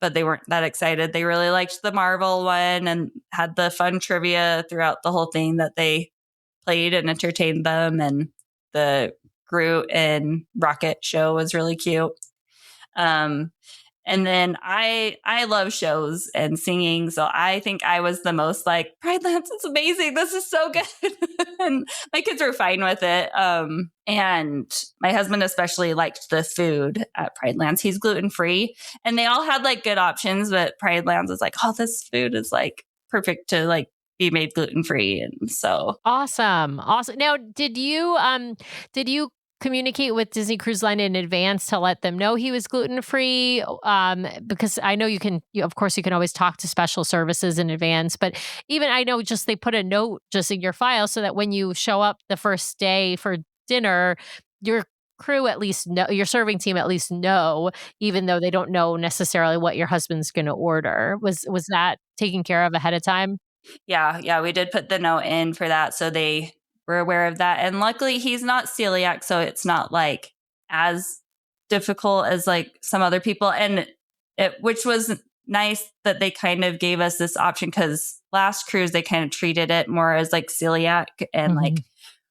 but they weren't that excited. They really liked the Marvel one and had the fun trivia throughout the whole thing that they played and entertained them. And the Groot and Rocket show was really cute. And then I love shows and singing. So I think I was the most like, Pride Lands, it's amazing. This is so good. And my kids were fine with it. And my husband especially liked the food at Pride Lands. He's gluten-free. And they all had like good options, but Pride Lands was like, this food is like perfect to like be made gluten-free. And so awesome. Now, did you communicate with Disney Cruise Line in advance to let them know he was gluten-free? Because I know of course you can always talk to special services in advance, but even I know just they put a note just in your file so that when you show up the first day for dinner, your crew at least know, your serving team at least know, even though they don't know necessarily what your husband's going to order. Was that taken care of ahead of time? Yeah, we did put the note in for that, so they were aware of that. And luckily, he's not celiac, so it's not like as difficult as like some other people. And which was nice that they kind of gave us this option, because last cruise they kind of treated it more as like celiac and like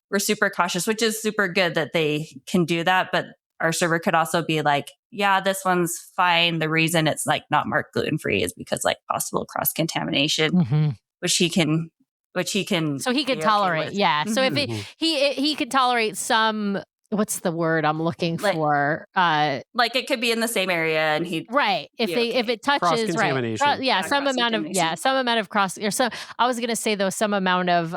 we're super cautious, which is super good that they can do that. But our server could also be like, yeah, this one's fine. The reason it's like not marked gluten-free is because like possible cross contamination, which he can. So he could be tolerate, okay with. yeah. So if he could tolerate some, what's the word I'm looking for? Like it could be in the same area, and he right. If it touches cross-contamination. right, some amount of cross, or some. I was gonna say though, some amount of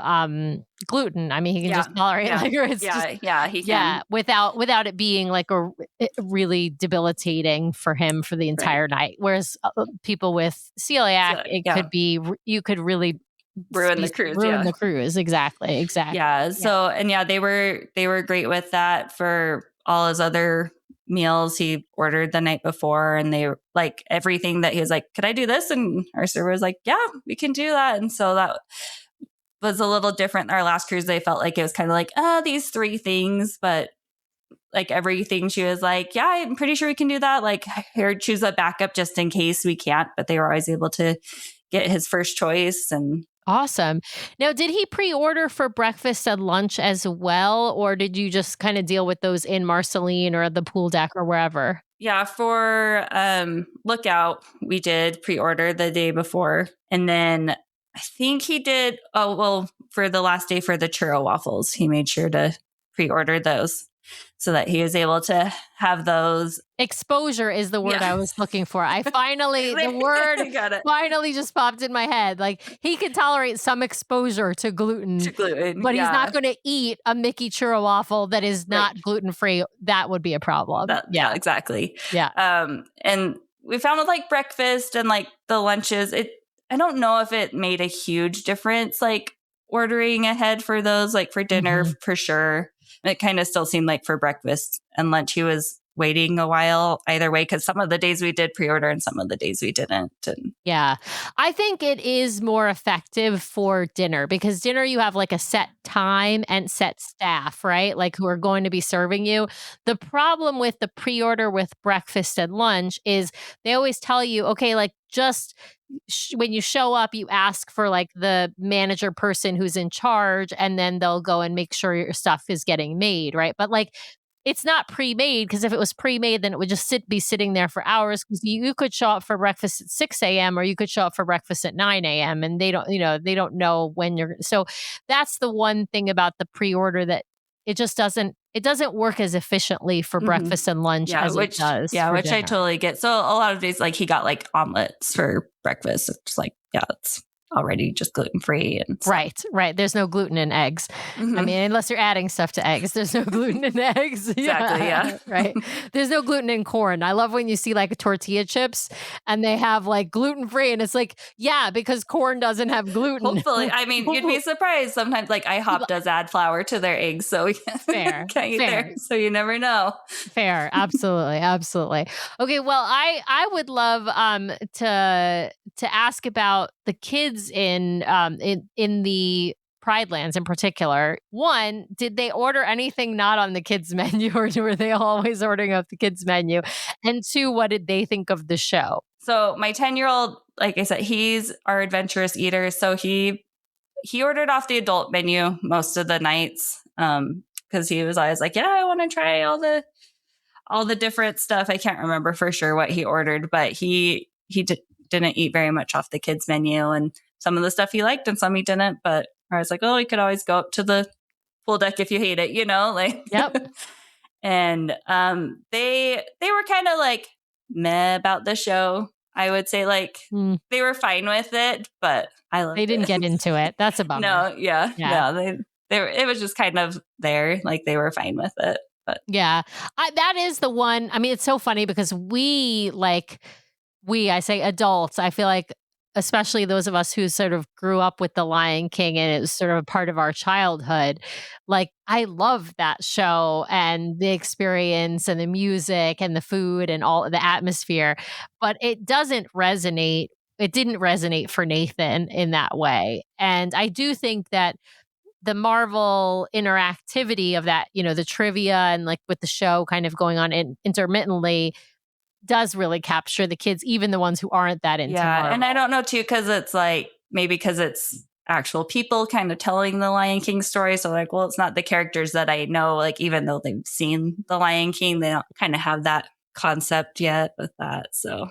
gluten. I mean, he can just tolerate he can without it being like really debilitating for him for the entire night. Whereas people with celiac, it could be you could really ruin the cruise. The cruise. Exactly. Yeah. So, and they were great with that. For all his other meals he ordered the night before, and they were like everything that he was like, could I do this? And our server was like, yeah, we can do that. And so that was a little different. Our last cruise, they felt like it was kind of like, these 3 things, but like everything she was like, yeah, I'm pretty sure we can do that. Like, here, choose a backup just in case we can't. But they were always able to get his first choice. And awesome. Now, did he pre-order for breakfast and lunch as well? Or did you just kind of deal with those in Marceline or the pool deck or wherever? Yeah, for Lookout, we did pre-order the day before. And then I think he did, for the last day for the churro waffles, he made sure to pre-order those so that he was able to have those. Exposure is the word I was looking for. The word finally just popped in my head. Like, he can tolerate some exposure to gluten, but he's not going to eat a Mickey churro waffle that is not gluten-free. That would be a problem. Yeah, exactly. Yeah. And we found with like breakfast and like the lunches, I don't know if it made a huge difference, like ordering ahead for those, like for dinner for sure. It kind of still seemed like for breakfast and lunch, he was waiting a while either way, because some of the days we did pre-order and some of the days we didn't. And yeah, I think it is more effective for dinner, because dinner you have like a set time and set staff, right? Like, who are going to be serving you. The problem with the pre-order with breakfast and lunch is they always tell you, okay, like just when you show up, you ask for like the manager person who's in charge, and then they'll go and make sure your stuff is getting made, right? But like, it's not pre-made, because if it was pre-made, then it would just be sitting there for hours, because you could show up for breakfast at 6 a.m. or you could show up for breakfast at 9 a.m. and they don't know when you're. So that's the one thing about the pre-order, that it just doesn't work as efficiently for breakfast and lunch as it does. Yeah, which dinner. I totally get. So a lot of days, like he got like omelets for breakfast. It's like, it's already just gluten-free. And right. There's no gluten in eggs. I mean, unless you're adding stuff to eggs, there's no gluten in eggs. Exactly, yeah. Right. There's no gluten in corn. I love when you see like tortilla chips and they have like gluten-free, and it's like, yeah, because corn doesn't have gluten. Hopefully. I mean, you'd be surprised. Sometimes like IHOP does add flour to their eggs, so fair. There, so you never know. Fair. Absolutely. Okay, well, I would love to ask about the kids in the Pride Lands in particular. One, did they order anything not on the kids menu, or were they always ordering off the kids menu? And 2, what did they think of the show? So my 10-year-old, like I said, he's our adventurous eater. So he ordered off the adult menu most of the nights, because he was always like, yeah, I want to try all the different stuff. I can't remember for sure what he ordered, but he didn't eat very much off the kids menu, and some of the stuff he liked and some he didn't. But I was like, oh, you could always go up to the pool deck if you hate it, like. Yep. And they were kind of like meh about the show. I would say like they were fine with it, but they didn't get into it. That's a bummer. No, yeah. It was just kind of there, like they were fine with it. But yeah, that is the one. I mean, it's so funny because I say adults, I feel like especially those of us who sort of grew up with The Lion King and it was sort of a part of our childhood, like I love that show and the experience and the music and the food and all the atmosphere, but it doesn't resonate. It didn't resonate for Nathan in that way. And I do think that the Marvel interactivity of that, the trivia and like with the show kind of going on intermittently does really capture the kids, even the ones who aren't that into Marvel. And I don't know too, because it's like maybe because it's actual people kind of telling the Lion King story. So like, well, it's not the characters that I know, like even though they've seen the Lion King, they don't kind of have that concept yet with that. So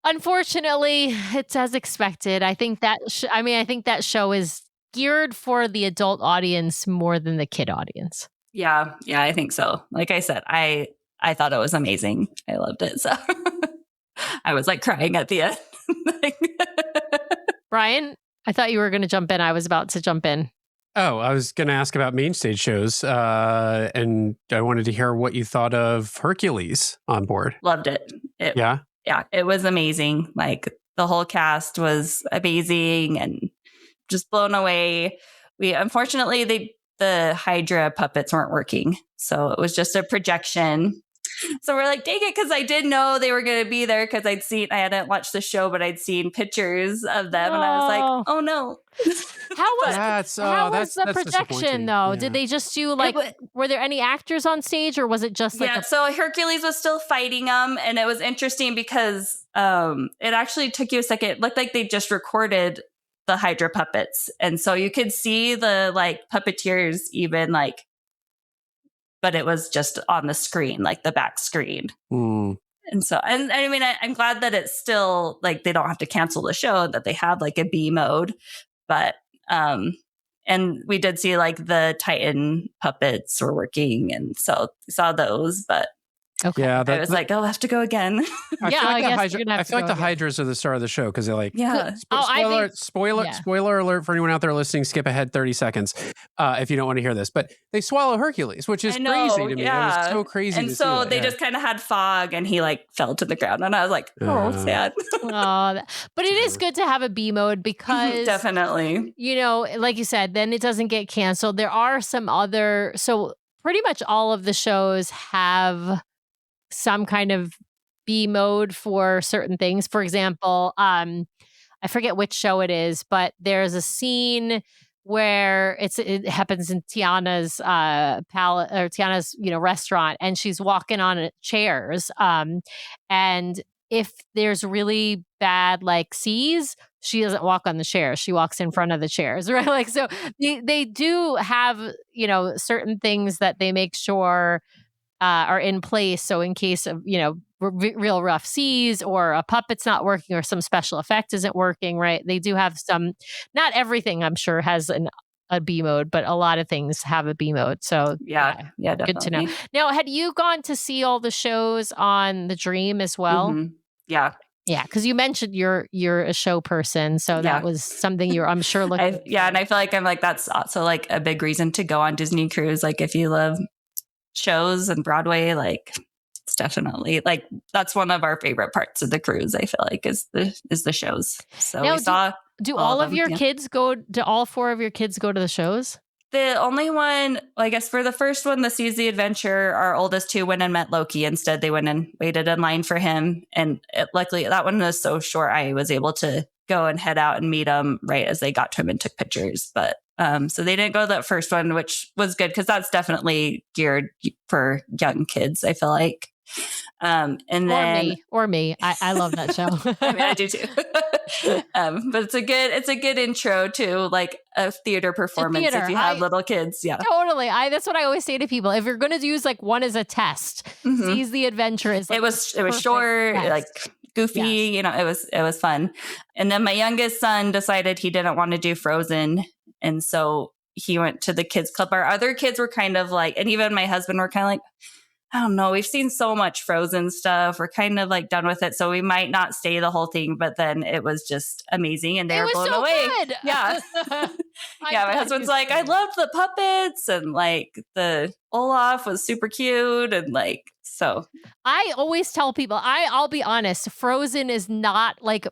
unfortunately, it's as expected. I think that I think that show is geared for the adult audience more than the kid audience. Yeah, I think so. Like I said, I thought it was amazing. I loved it. So I was like crying at the end. Brian, I thought you were going to jump in. I was about to jump in. Oh, I was going to ask about main stage shows, and I wanted to hear what you thought of Hercules on board. Loved it. Yeah, it was amazing. Like the whole cast was amazing and just blown away. Unfortunately, the Hydra puppets weren't working, so it was just a projection. So we're like, dang it, because I did know they were going to be there because I hadn't watched the show, but I'd seen pictures of them, and I was like, oh no. How was the projection though? Yeah. Did they just do were there any actors on stage, or was it just like so Hercules was still fighting them, and it was interesting because it actually took you a second. It looked like they just recorded the Hydra puppets, and so you could see the like puppeteers even like, but it was just on the screen, like the back screen. And so, and I mean, I'm glad that it's still like they don't have to cancel the show, that they have like a B mode, but and we did see like the Titan puppets were working, and so we saw those, but okay. Yeah, I was like, I have to go again. I feel like the Hydras are the star of the show because they're like, spoiler alert for anyone out there listening. Skip ahead 30 seconds if you don't want to hear this. But they swallow Hercules, which is crazy to me. Yeah. It was so crazy. And so they just kind of had fog, and he like fell to the ground, and I was like, oh, sad. But it is good to have a B mode because definitely, like you said, then it doesn't get canceled. There are some other, so pretty much all of the shows have some kind of B mode for certain things. For example, I forget which show it is, but there's a scene where it happens in Tiana's Tiana's restaurant, and she's walking on chairs. And if there's really bad like seas, she doesn't walk on the chairs. She walks in front of the chairs, right? Like so, they do have certain things that they make sure are in place. So in case of, real rough seas or a puppet's not working or some special effect isn't working, right? They do have some, not everything I'm sure has a B mode, but a lot of things have a B mode. So yeah, definitely. Good to know. Now, had you gone to see all the shows on the Dream as well? Mm-hmm. Yeah. Yeah, because you mentioned you're a show person, so that was something you're, I'm sure, looking. And I feel like I'm like that's also like a big reason to go on Disney Cruise. Like if you love shows and Broadway, like it's definitely like that's one of our favorite parts of the cruise. I feel like is the shows. So now, we saw. Do all of your kids go? Do all 4 of your kids go to the shows? The only one, I guess, for the first one, the Seize the Adventure, our oldest 2 went and met Loki instead. They went and waited in line for him. And luckily, that one was so short, I was able to go and head out and meet him right as they got to him and took pictures. But so they didn't go to that first one, which was good because that's definitely geared for young kids, I feel like. And then me. I love that show. I mean, I do too. But it's a good intro to like a theater performance if you have little kids. Yeah, totally. That's what I always say to people. If you're going to use like one as a test, Seize the Adventure is. Like, it was short, like goofy. Yes. It was fun. And then my youngest son decided he didn't want to do Frozen, and so he went to the kids club. Our other kids were kind of like, and even my husband were kind of like, I don't know. We've seen so much Frozen stuff. We're kind of like done with it. So we might not stay the whole thing, but then it was just amazing. And they were blown away. Good. Yeah. My husband's like, I loved the puppets, and like the Olaf was super cute. And like, so I always tell people, I'll be honest, Frozen is not like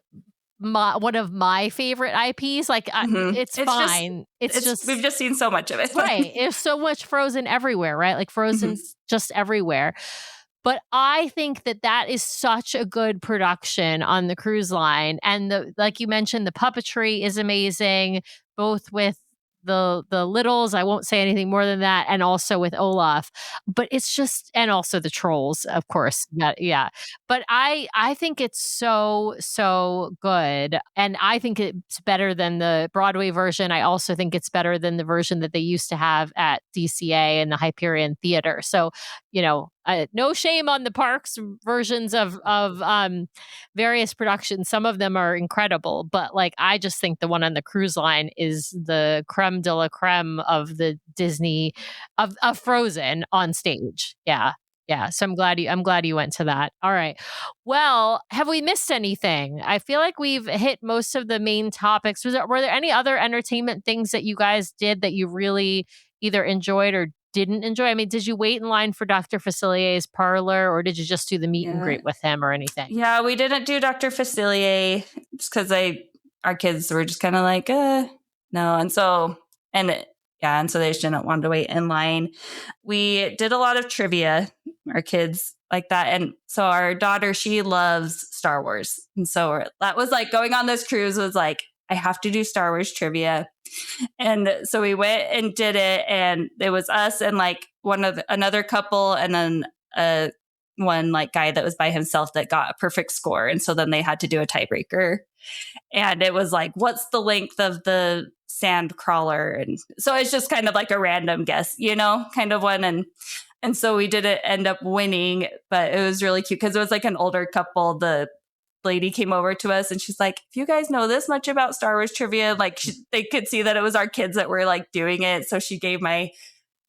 one of my favorite IPs. Like it's fine. We've just seen so much of it. Right. There's so much Frozen everywhere, right? Like Frozen's just everywhere. But I think that is such a good production on the cruise line. And like you mentioned, the puppetry is amazing, both with the littles. I won't say anything more than that. And also with Olaf. But it's just, and also the trolls, of course. Yeah. But I think it's so good. And I think it's better than the Broadway version. I also think it's better than the version that they used to have at DCA and the Hyperion Theater. So, no shame on the parks versions of various productions. Some of them are incredible, but like I just think the one on the cruise line is the creme de la creme of the Disney of Frozen on stage. Yeah. So I'm glad you went to that. All right. Well, have we missed anything? I feel like we've hit most of the main topics. Were there any other entertainment things that you guys did that you really either enjoyed or didn't enjoy? I mean, did you wait in line for Dr. Facilier's parlor, or did you just do the meet and greet with him or anything? Yeah, we didn't do Dr. Facilier just because our kids were just kind of like, no. And so they just didn't want to wait in line. We did a lot of trivia, our kids like that. And so our daughter, she loves Star Wars. And so that was like going on this cruise was like, I have to do Star Wars trivia. And so we went and did it, and it was us and like another couple, and then one like guy that was by himself that got a perfect score. And so then they had to do a tiebreaker, and it was like, what's the length of the sand crawler? And so it's just kind of like a random guess, kind of one. And so we didn't end up winning, but it was really cute because it was like an older couple. The lady came over to us and she's like, if you guys know this much about Star Wars trivia, like they could see that it was our kids that were like doing it. So she gave my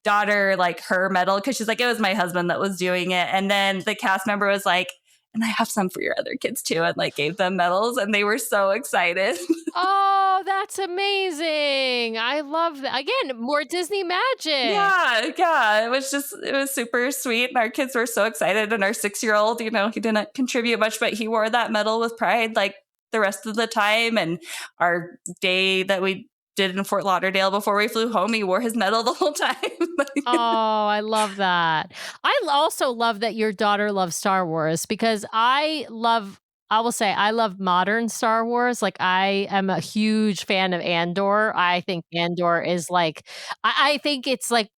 daughter like her medal because she's like, it was my husband that was doing it. And then the cast member was like, and I have some for your other kids too, and like gave them medals, and they were so excited. Oh, that's amazing. I love that. Again, more Disney magic. Yeah. It was super sweet. And our kids were so excited. And our 6-year-old, he didn't contribute much, but he wore that medal with pride like the rest of the time. And our day that we did in Fort Lauderdale before we flew home, he wore his medal the whole time. Oh, I love that. I also love that your daughter loves Star Wars because I will say I love modern Star Wars. Like I am a huge fan of Andor. I think Andor is like, I think it's like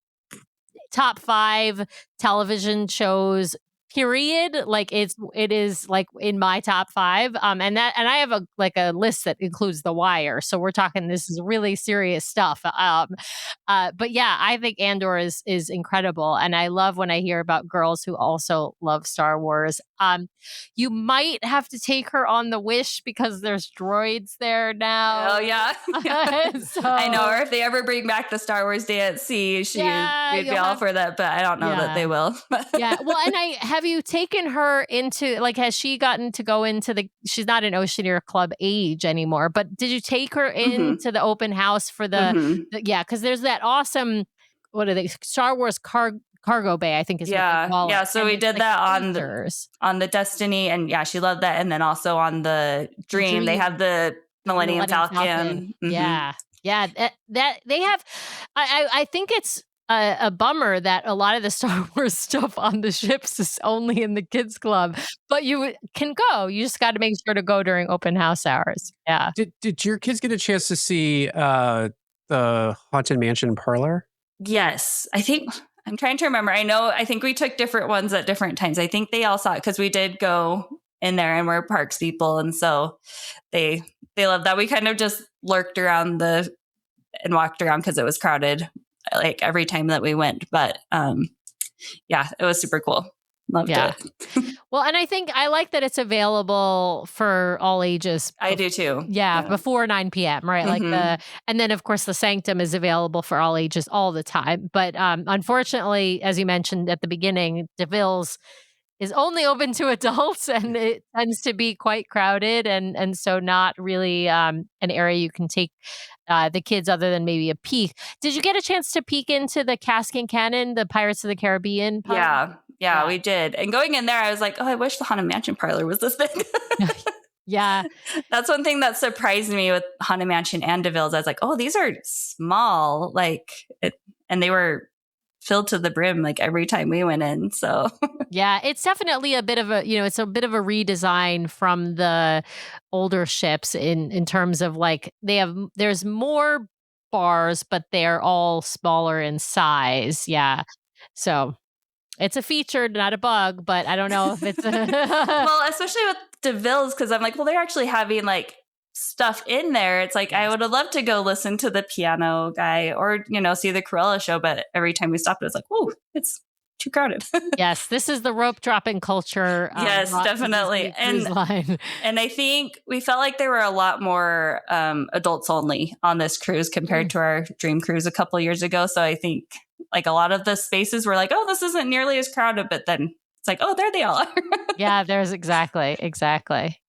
top 5 television shows, period. Like it is like in my top 5. And I have a list that includes The Wire. So we're talking, this is really serious stuff. But yeah, I think Andor is incredible. And I love when I hear about girls who also love Star Wars. You might have to take her on the Wish because there's droids there now. Oh yeah. So, I know. Or if they ever bring back the Star Wars Day at Sea, we'd be all for that. But I don't know that they will. Yeah. Well, and have you taken her into, like, has she gotten to go into she's not an Oceaneer Club age anymore, but did you take her into the open house for because there's that awesome, what are they, Star Wars cargo bay, I think is what they call it. Yeah, so we did that on the Destiny, and she loved that. And then also on the Dream. They have the Millennium Falcon. Mm-hmm. Yeah. That they have, I think it's a bummer that a lot of the Star Wars stuff on the ships is only in the kids club, but you can go. You just got to make sure to go during open house hours. Yeah. Did your kids get a chance to see the Haunted Mansion parlor? Yes, I'm trying to remember. I think we took different ones at different times. I think they all saw it because we did go in there and we're parks people, and so they loved that. We kind of just lurked around and walked around because it was crowded like every time that we went. But it was super cool. Loved it. Well, and I think I like that it's available for all ages. I do too. Yeah, before 9 p.m., right? Mm-hmm. Like and then of course the Sanctum is available for all ages all the time. But unfortunately, as you mentioned at the beginning, DeVille's is only open to adults, and it tends to be quite crowded, and so not really an area you can take the kids other than maybe a peek. Did you get a chance to peek into the Cask and Cannon, the Pirates of the Caribbean pub? Yeah, we did. And going in there, I was like, oh, I wish the Haunted Mansion parlor was this big. Yeah. That's one thing that surprised me with Haunted Mansion and DeVille's. I was like, oh, these are small. And they were filled to the brim like every time we went in. So Yeah, it's definitely a bit of a, it's a bit of a redesign from the older ships in terms of like there's more bars, but they're all smaller in size. Yeah. So it's a feature, not a bug, but I don't know if it's well, especially with DeVille's, because I'm like, well, they're actually having like stuff in there. It's like, I would have loved to go listen to the piano guy or, see the Cruella show. But every time we stopped, it was like, whoa, it's too crowded. Yes, this is the rope dropping culture. Yes, definitely. And I think we felt like there were a lot more adults only on this cruise compared to our dream cruise a couple years ago. So I think like a lot of the spaces were like, oh, this isn't nearly as crowded, but then it's like, oh, there they all are. Yeah, there's exactly.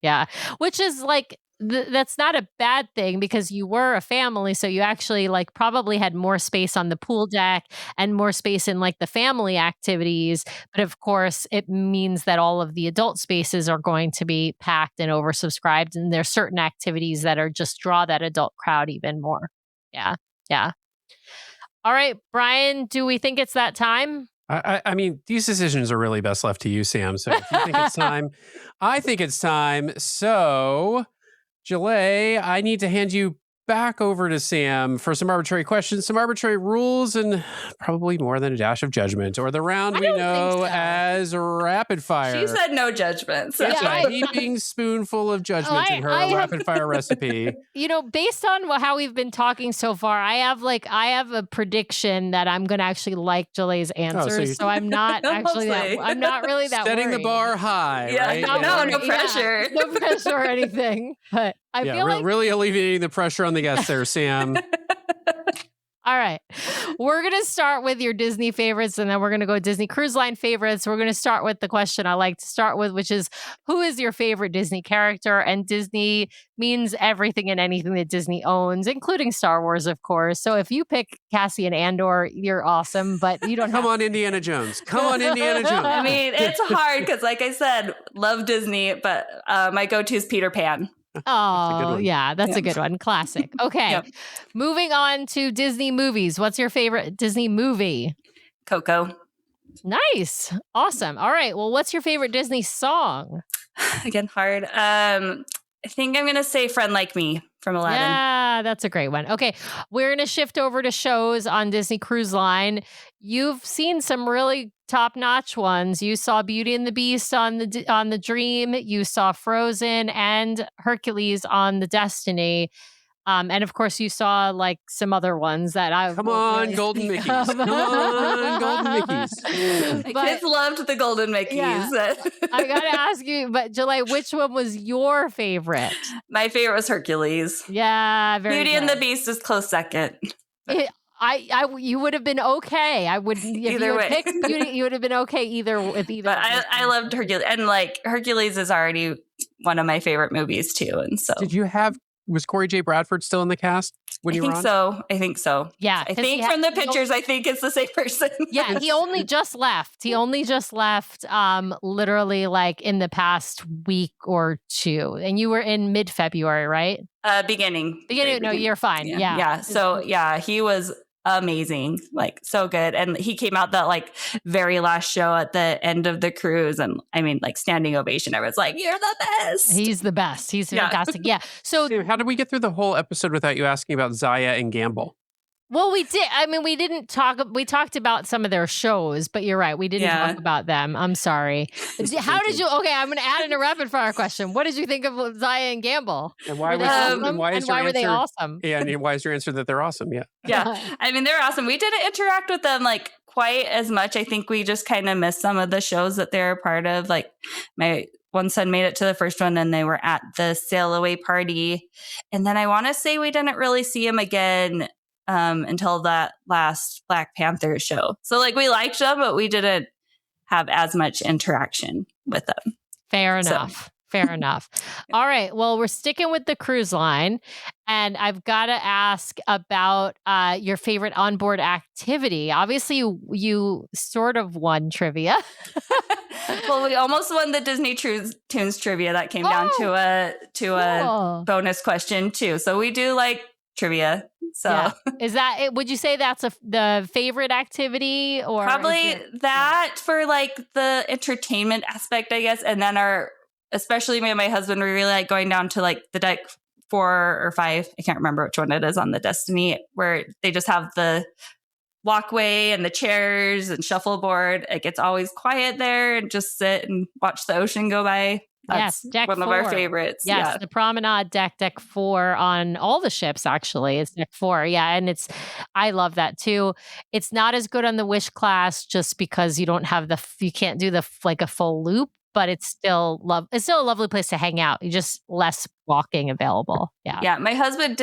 Yeah. Which is like, that's not a bad thing because you were a family. So you actually like probably had more space on the pool deck and more space in like the family activities. But of course, it means that all of the adult spaces are going to be packed and oversubscribed. And there's certain activities that are just draw that adult crowd even more. Yeah. Yeah. All right, Brian, do we think it's that time? I mean, these decisions are really best left to you, Sam. So if you think it's time, I think it's time. So, Jillaye, I need to hand you back over to Sam for some arbitrary questions, some arbitrary rules, and probably more than a dash of judgment, or the round we know as rapid fire. She said no judgment. So It's a heaping spoonful of judgment in her rapid fire recipe. Based on how we've been talking so far, I have a prediction that I'm going to actually like Jillaye's answers. So I'm not actually I'm not really that setting worried. the bar high. Yeah, right? no pressure. Yeah, no pressure or anything. But I feel like really alleviating the pressure on the guests there, Sam. All right. We're going to start with your Disney favorites, and then we're going to go Disney Cruise Line favorites. We're going to start with the question I like to start with, which is, who is your favorite Disney character? And Disney means everything and anything that Disney owns, including Star Wars, of course. So if you pick Cassian Andor, you're awesome, but you don't Come on, Indiana Jones. Come on, Indiana Jones. I mean, it's hard because, like I said, love Disney, but my go-to is Peter Pan. Oh, that's a good one. Classic. Okay. Yep. Moving on to Disney movies. What's your favorite Disney movie? Coco. Nice. Awesome. All right. Well, what's your favorite Disney song? Again, hard. I think I'm going to say Friend Like Me from Aladdin. Yeah, that's a great one. Okay. We're going to shift over to shows on Disney Cruise Line. You've seen some really top-notch ones. You saw Beauty and the Beast on the Dream. You saw Frozen and Hercules on the Destiny. And of course, you saw like some other ones that I Come on, Golden Mickeys. Come on, Golden Mickeys. Kids loved the Golden Mickeys. Yeah. I gotta ask you, but Jillaye, which one was your favorite? My favorite was Hercules. Yeah, very Beauty good. and the Beast is close second. You would have been okay. I would either way. You would have been okay either with either. But I loved Hercules, and like Hercules is already one of my favorite movies too. And so, was Corey J. Bradford still in the cast when you were on? I think so. Yeah, I think from the pictures, I think it's the same person. Yeah, he only just left. Literally like in the past week or two. And you were in mid-February, right? Beginning. No, you're fine. Yeah. So he was amazing, like so good. And he came out that like very last show at the end of the cruise, and I mean like standing ovation. I was like, you're the best. He's the best. He's fantastic. Yeah. So how did we get through the whole episode without you asking about Zaya and Gamble? Well, we did. I mean, we didn't talk. We talked about some of their shows, but you're right. We didn't talk about them. I'm sorry. How did you? Okay, I'm going to add in a rapid fire question. What did you think of Zaya and Gamble? And why were they awesome? Yeah, and why is your answer that they're awesome? Yeah. Yeah. I mean, they're awesome. We didn't interact with them like quite as much. I think we just kind of missed some of the shows that they're a part of. Like my one son made it to the first one, and they were at the sail away party. And then I want to say we didn't really see him again until that last Black Panther show. So like we liked them, but we didn't have as much interaction with them. Fair enough. Fair enough. All right. Well, we're sticking with the cruise line, and I've got to ask about your favorite onboard activity. Obviously, you sort of won trivia. Well, we almost won the Disney Tunes trivia. That came down to a cool. bonus question too. So we do like trivia. So Yeah. Is that it? Would you say that's the favorite activity, or probably that for like the entertainment aspect, I guess. And then especially me and my husband, we really like going down to like the deck 4 or 5. I can't remember which one it is on the Destiny, where they just have the walkway and the chairs and shuffleboard. It gets always quiet there and just sit and watch the ocean go by. That's deck one 4. of our favorites. Yes, Yeah. the promenade deck 4 on all the ships, actually. It's deck 4. Yeah. And I love that too. It's not as good on the Wish class just because you don't have you can't do like a full loop, but it's still a lovely place to hang out. You just less walking available. Yeah. Yeah. My husband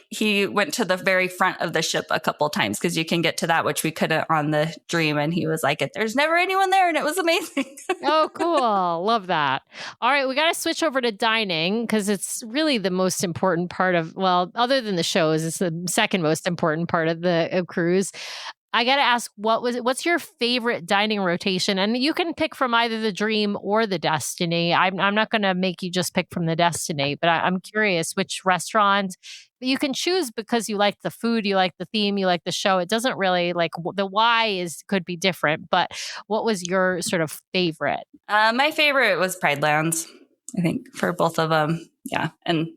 he went to the very front of the ship a couple times because you can get to that, which we couldn't on the Dream. And he was like, there's never anyone there. And it was amazing. Oh, cool. Love that. All right. We got to switch over to dining because it's really the most important part other than the shows, it's the second most important part of the cruise. I got to ask, what's your favorite dining rotation? And you can pick from either the Dream or the Destiny. I'm not going to make you just pick from the Destiny, but I'm curious which restaurant you can choose because you like the food, you like the theme, you like the show. It doesn't really like the why could be different, but what was your sort of favorite? My favorite was Pride Lands, I think, for both of them. Yeah. And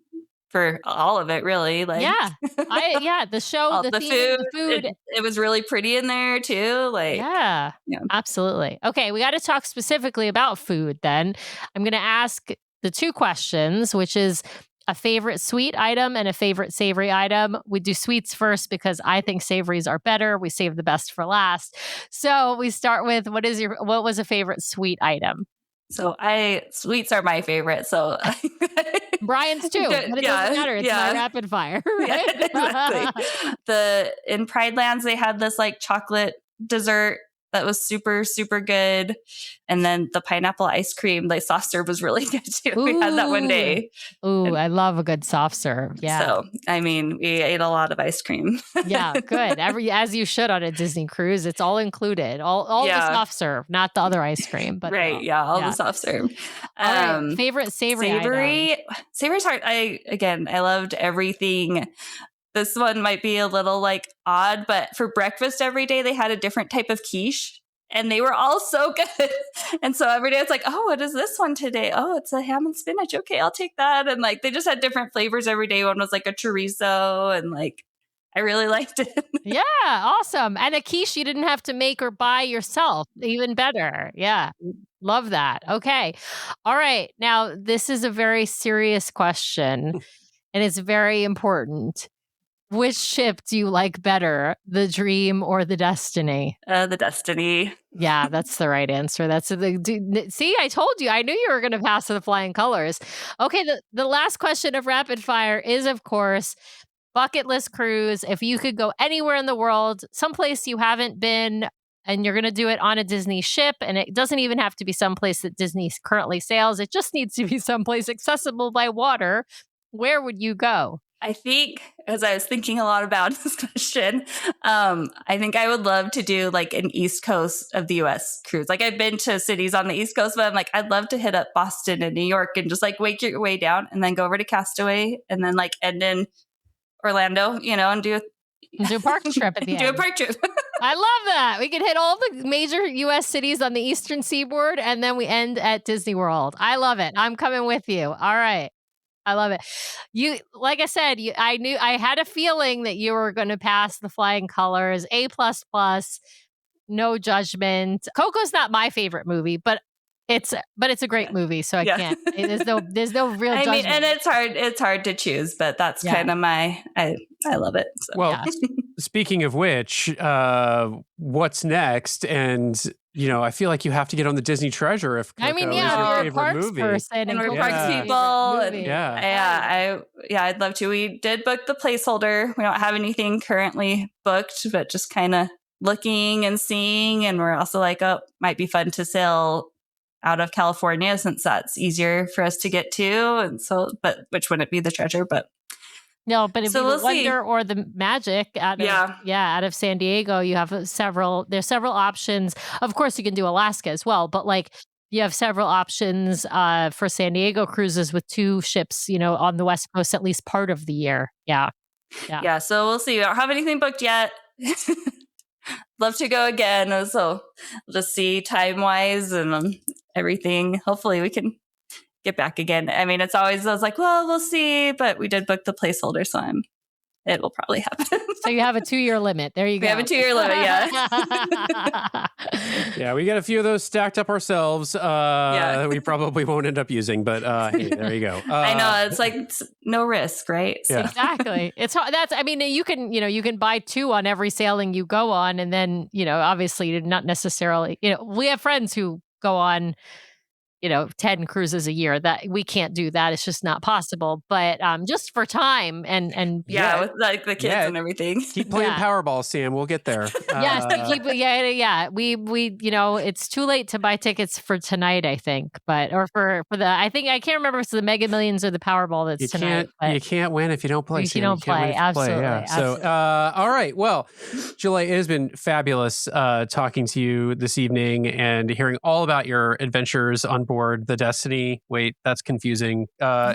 for all of it, really. Like, the show, the theme, the food. It was really pretty in there too. Like, yeah, absolutely. Okay, we got to talk specifically about food. Then I'm going to ask the 2 questions, which is a favorite sweet item and a favorite savory item. We do sweets first because I think savories are better. We save the best for last. So we start with what was a favorite sweet item? So sweets are my favorite. So Brian's too, but it doesn't matter. It's my rapid fire. Right? Yeah, exactly. In Pride Lands, they had this like chocolate dessert that was super, super good. And then the pineapple ice cream, like soft serve, was really good too. We had that one day. Ooh, I love a good soft serve. Yeah. So, I mean, we ate a lot of ice cream. Yeah, good. As you should on a Disney cruise. It's all included. All the soft serve, not the other ice cream. But right. All the soft serve. All right. Favorite savory item. Savory's hard. I loved everything. This one might be a little like odd, but for breakfast every day, they had a different type of quiche and they were all so good. And so every day it's like, oh, what is this one today? Oh, it's a ham and spinach. Okay, I'll take that. And like, they just had different flavors every day. One was like a chorizo and like, I really liked it. Yeah, awesome. And a quiche you didn't have to make or buy yourself. Even better. Yeah. Love that. Okay. All right. Now, this is a very serious question and it's very important. Which ship do you like better, the Dream or the Destiny? The Destiny. Yeah, that's the right answer. See, I told you. I knew you were going to pass with flying colors. Okay, the last question of rapid fire is, of course, bucket list cruise. If you could go anywhere in the world, someplace you haven't been, and you're going to do it on a Disney ship, and it doesn't even have to be someplace that Disney currently sails. It just needs to be someplace accessible by water. Where would you go? I think, as I was thinking a lot about this question, I think I would love to do like an East Coast of the US cruise. Like I've been to cities on the East Coast, but I'm like, I'd love to hit up Boston and New York and just like wake your way down and then go over to Castaway and then like end in Orlando, and do a park trip at the end. Do a park trip. I love that. We could hit all the major US cities on the Eastern Seaboard and then we end at Disney World. I love it. I'm coming with you. All right. I love it. Like I said, I had a feeling that you were going to pass the flying colors. A++, no judgment. Coco's not my favorite movie, but it's a great movie, so I can't. There's no real judgment. I mean, and it's hard to choose, but that's kind of I love it. So. Well, speaking of which, what's next? And I feel like you have to get on the Disney Treasure if Coco is your favorite parks movie. Person and we're parks people. And I'd love to. We did book the placeholder. We don't have anything currently booked, but just kind of looking and seeing. And we're also like, oh, might be fun to sail out of California, since that's easier for us to get to. And so, but which wouldn't be the treasure, but No, but it'd So be we'll the wonder or the magic out of out of San Diego. You have there's several options. Of course, you can do Alaska as well, but like you have several options for San Diego cruises with 2 ships, on the West Coast at least part of the year. Yeah. So we'll see. We don't have anything booked yet. Love to go again. So we'll just see time wise and everything. Hopefully we can get back again. I mean, I was like, well, we'll see, but we did book the placeholder, so it will probably happen. So you have a 2-year limit. There you go. We have a 2-year limit, yeah. Yeah, we got a few of those stacked up ourselves. That we probably won't end up using, but hey, there you go. I know, it's like no risk, right? Yeah. Exactly. It's hard. You can buy 2 on every sailing you go on, and then obviously not necessarily. We have friends who go on 10 cruises a year. That we can't do that. It's just not possible. But just for time and with like the kids and everything. Keep playing Powerball, Sam. We'll get there. Yes, We it's too late to buy tickets for tonight, I think. But or for the I can't remember if it's the Mega Millions or the Powerball that's tonight. You can't win if you don't play. If you don't play, absolutely. Yeah. So all right. Well, Jillaye, it has been fabulous talking to you this evening and hearing all about your adventures on board the Destiny. Wait, that's confusing. Right?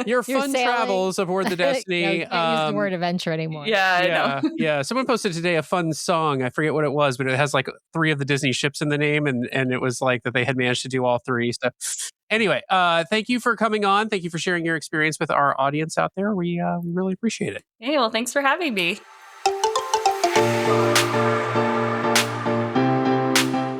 Your fun travels aboard the Destiny. I can't use the word adventure anymore. Yeah, I know. Yeah. Someone posted today a fun song. I forget what it was, but it has like 3 of the Disney ships in the name, and it was like that they had managed to do all 3. So anyway, thank you for coming on. Thank you for sharing your experience with our audience out there. We really appreciate it. Hey, well, thanks for having me.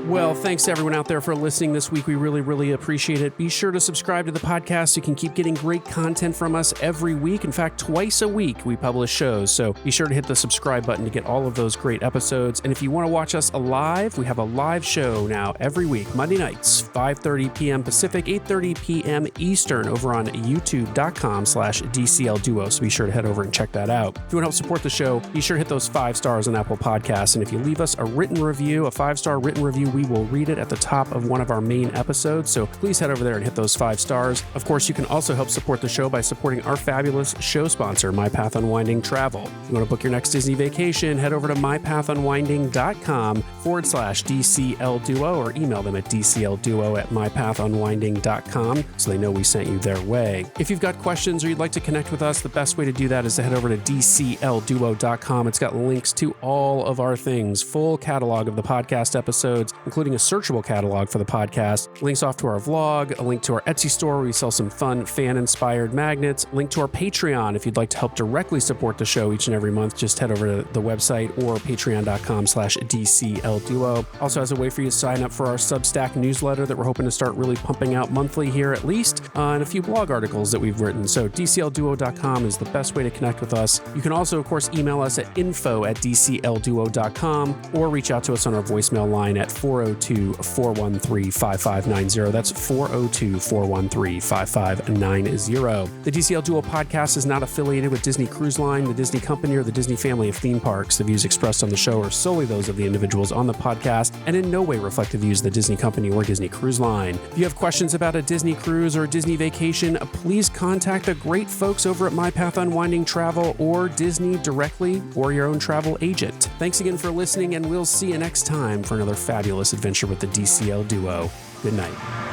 Well, thanks to everyone out there for listening this week. We really, really appreciate it. Be sure to subscribe to the podcast so you can keep getting great content from us every week. In fact, twice a week we publish shows. So be sure to hit the subscribe button to get all of those great episodes. And if you want to watch us live, we have a live show now every week, Monday nights, 5:30 p.m. Pacific, 8:30 p.m. Eastern over on youtube.com/DCLDuo. So be sure to head over and check that out. If you want to help support the show, be sure to hit those 5 stars on Apple Podcasts. And if you leave us a written review, a 5-star written review, we will read it at the top of one of our main episodes. So please head over there and hit those 5 stars. Of course, you can also help support the show by supporting our fabulous show sponsor, My Path Unwinding Travel. If you want to book your next Disney vacation, head over to mypathunwinding.com/DCLDuo or email them at DCLDuo@mypathunwinding.com so they know we sent you their way. If you've got questions or you'd like to connect with us, the best way to do that is to head over to DCLDuo.com. It's got links to all of our things, full catalog of the podcast episodes, including a searchable catalog for the podcast, links off to our vlog, a link to our Etsy store where we sell some fun fan-inspired magnets, link to our Patreon if you'd like to help directly support the show each and every month. Just head over to the website or patreon.com/DCLDuo. Also has a way for you to sign up for our Substack newsletter that we're hoping to start really pumping out monthly here at least, and a few blog articles that we've written. So DCLDuo.com is the best way to connect with us. You can also, of course, email us at info@DCLDuo.com or reach out to us on our voicemail line at 402-413-5590. That's 402-413-5590. The DCL Duo podcast is not affiliated with Disney Cruise Line, the Disney Company, or the Disney family of theme parks. The views expressed on the show are solely those of the individuals on the podcast and in no way reflect the views of the Disney Company or Disney Cruise Line. If you have questions about a Disney cruise or a Disney vacation, please contact the great folks over at My Path Unwinding Travel or Disney directly or your own travel agent. Thanks again for listening, and we'll see you next time for another fabulous adventure with the DCL Duo. Good night.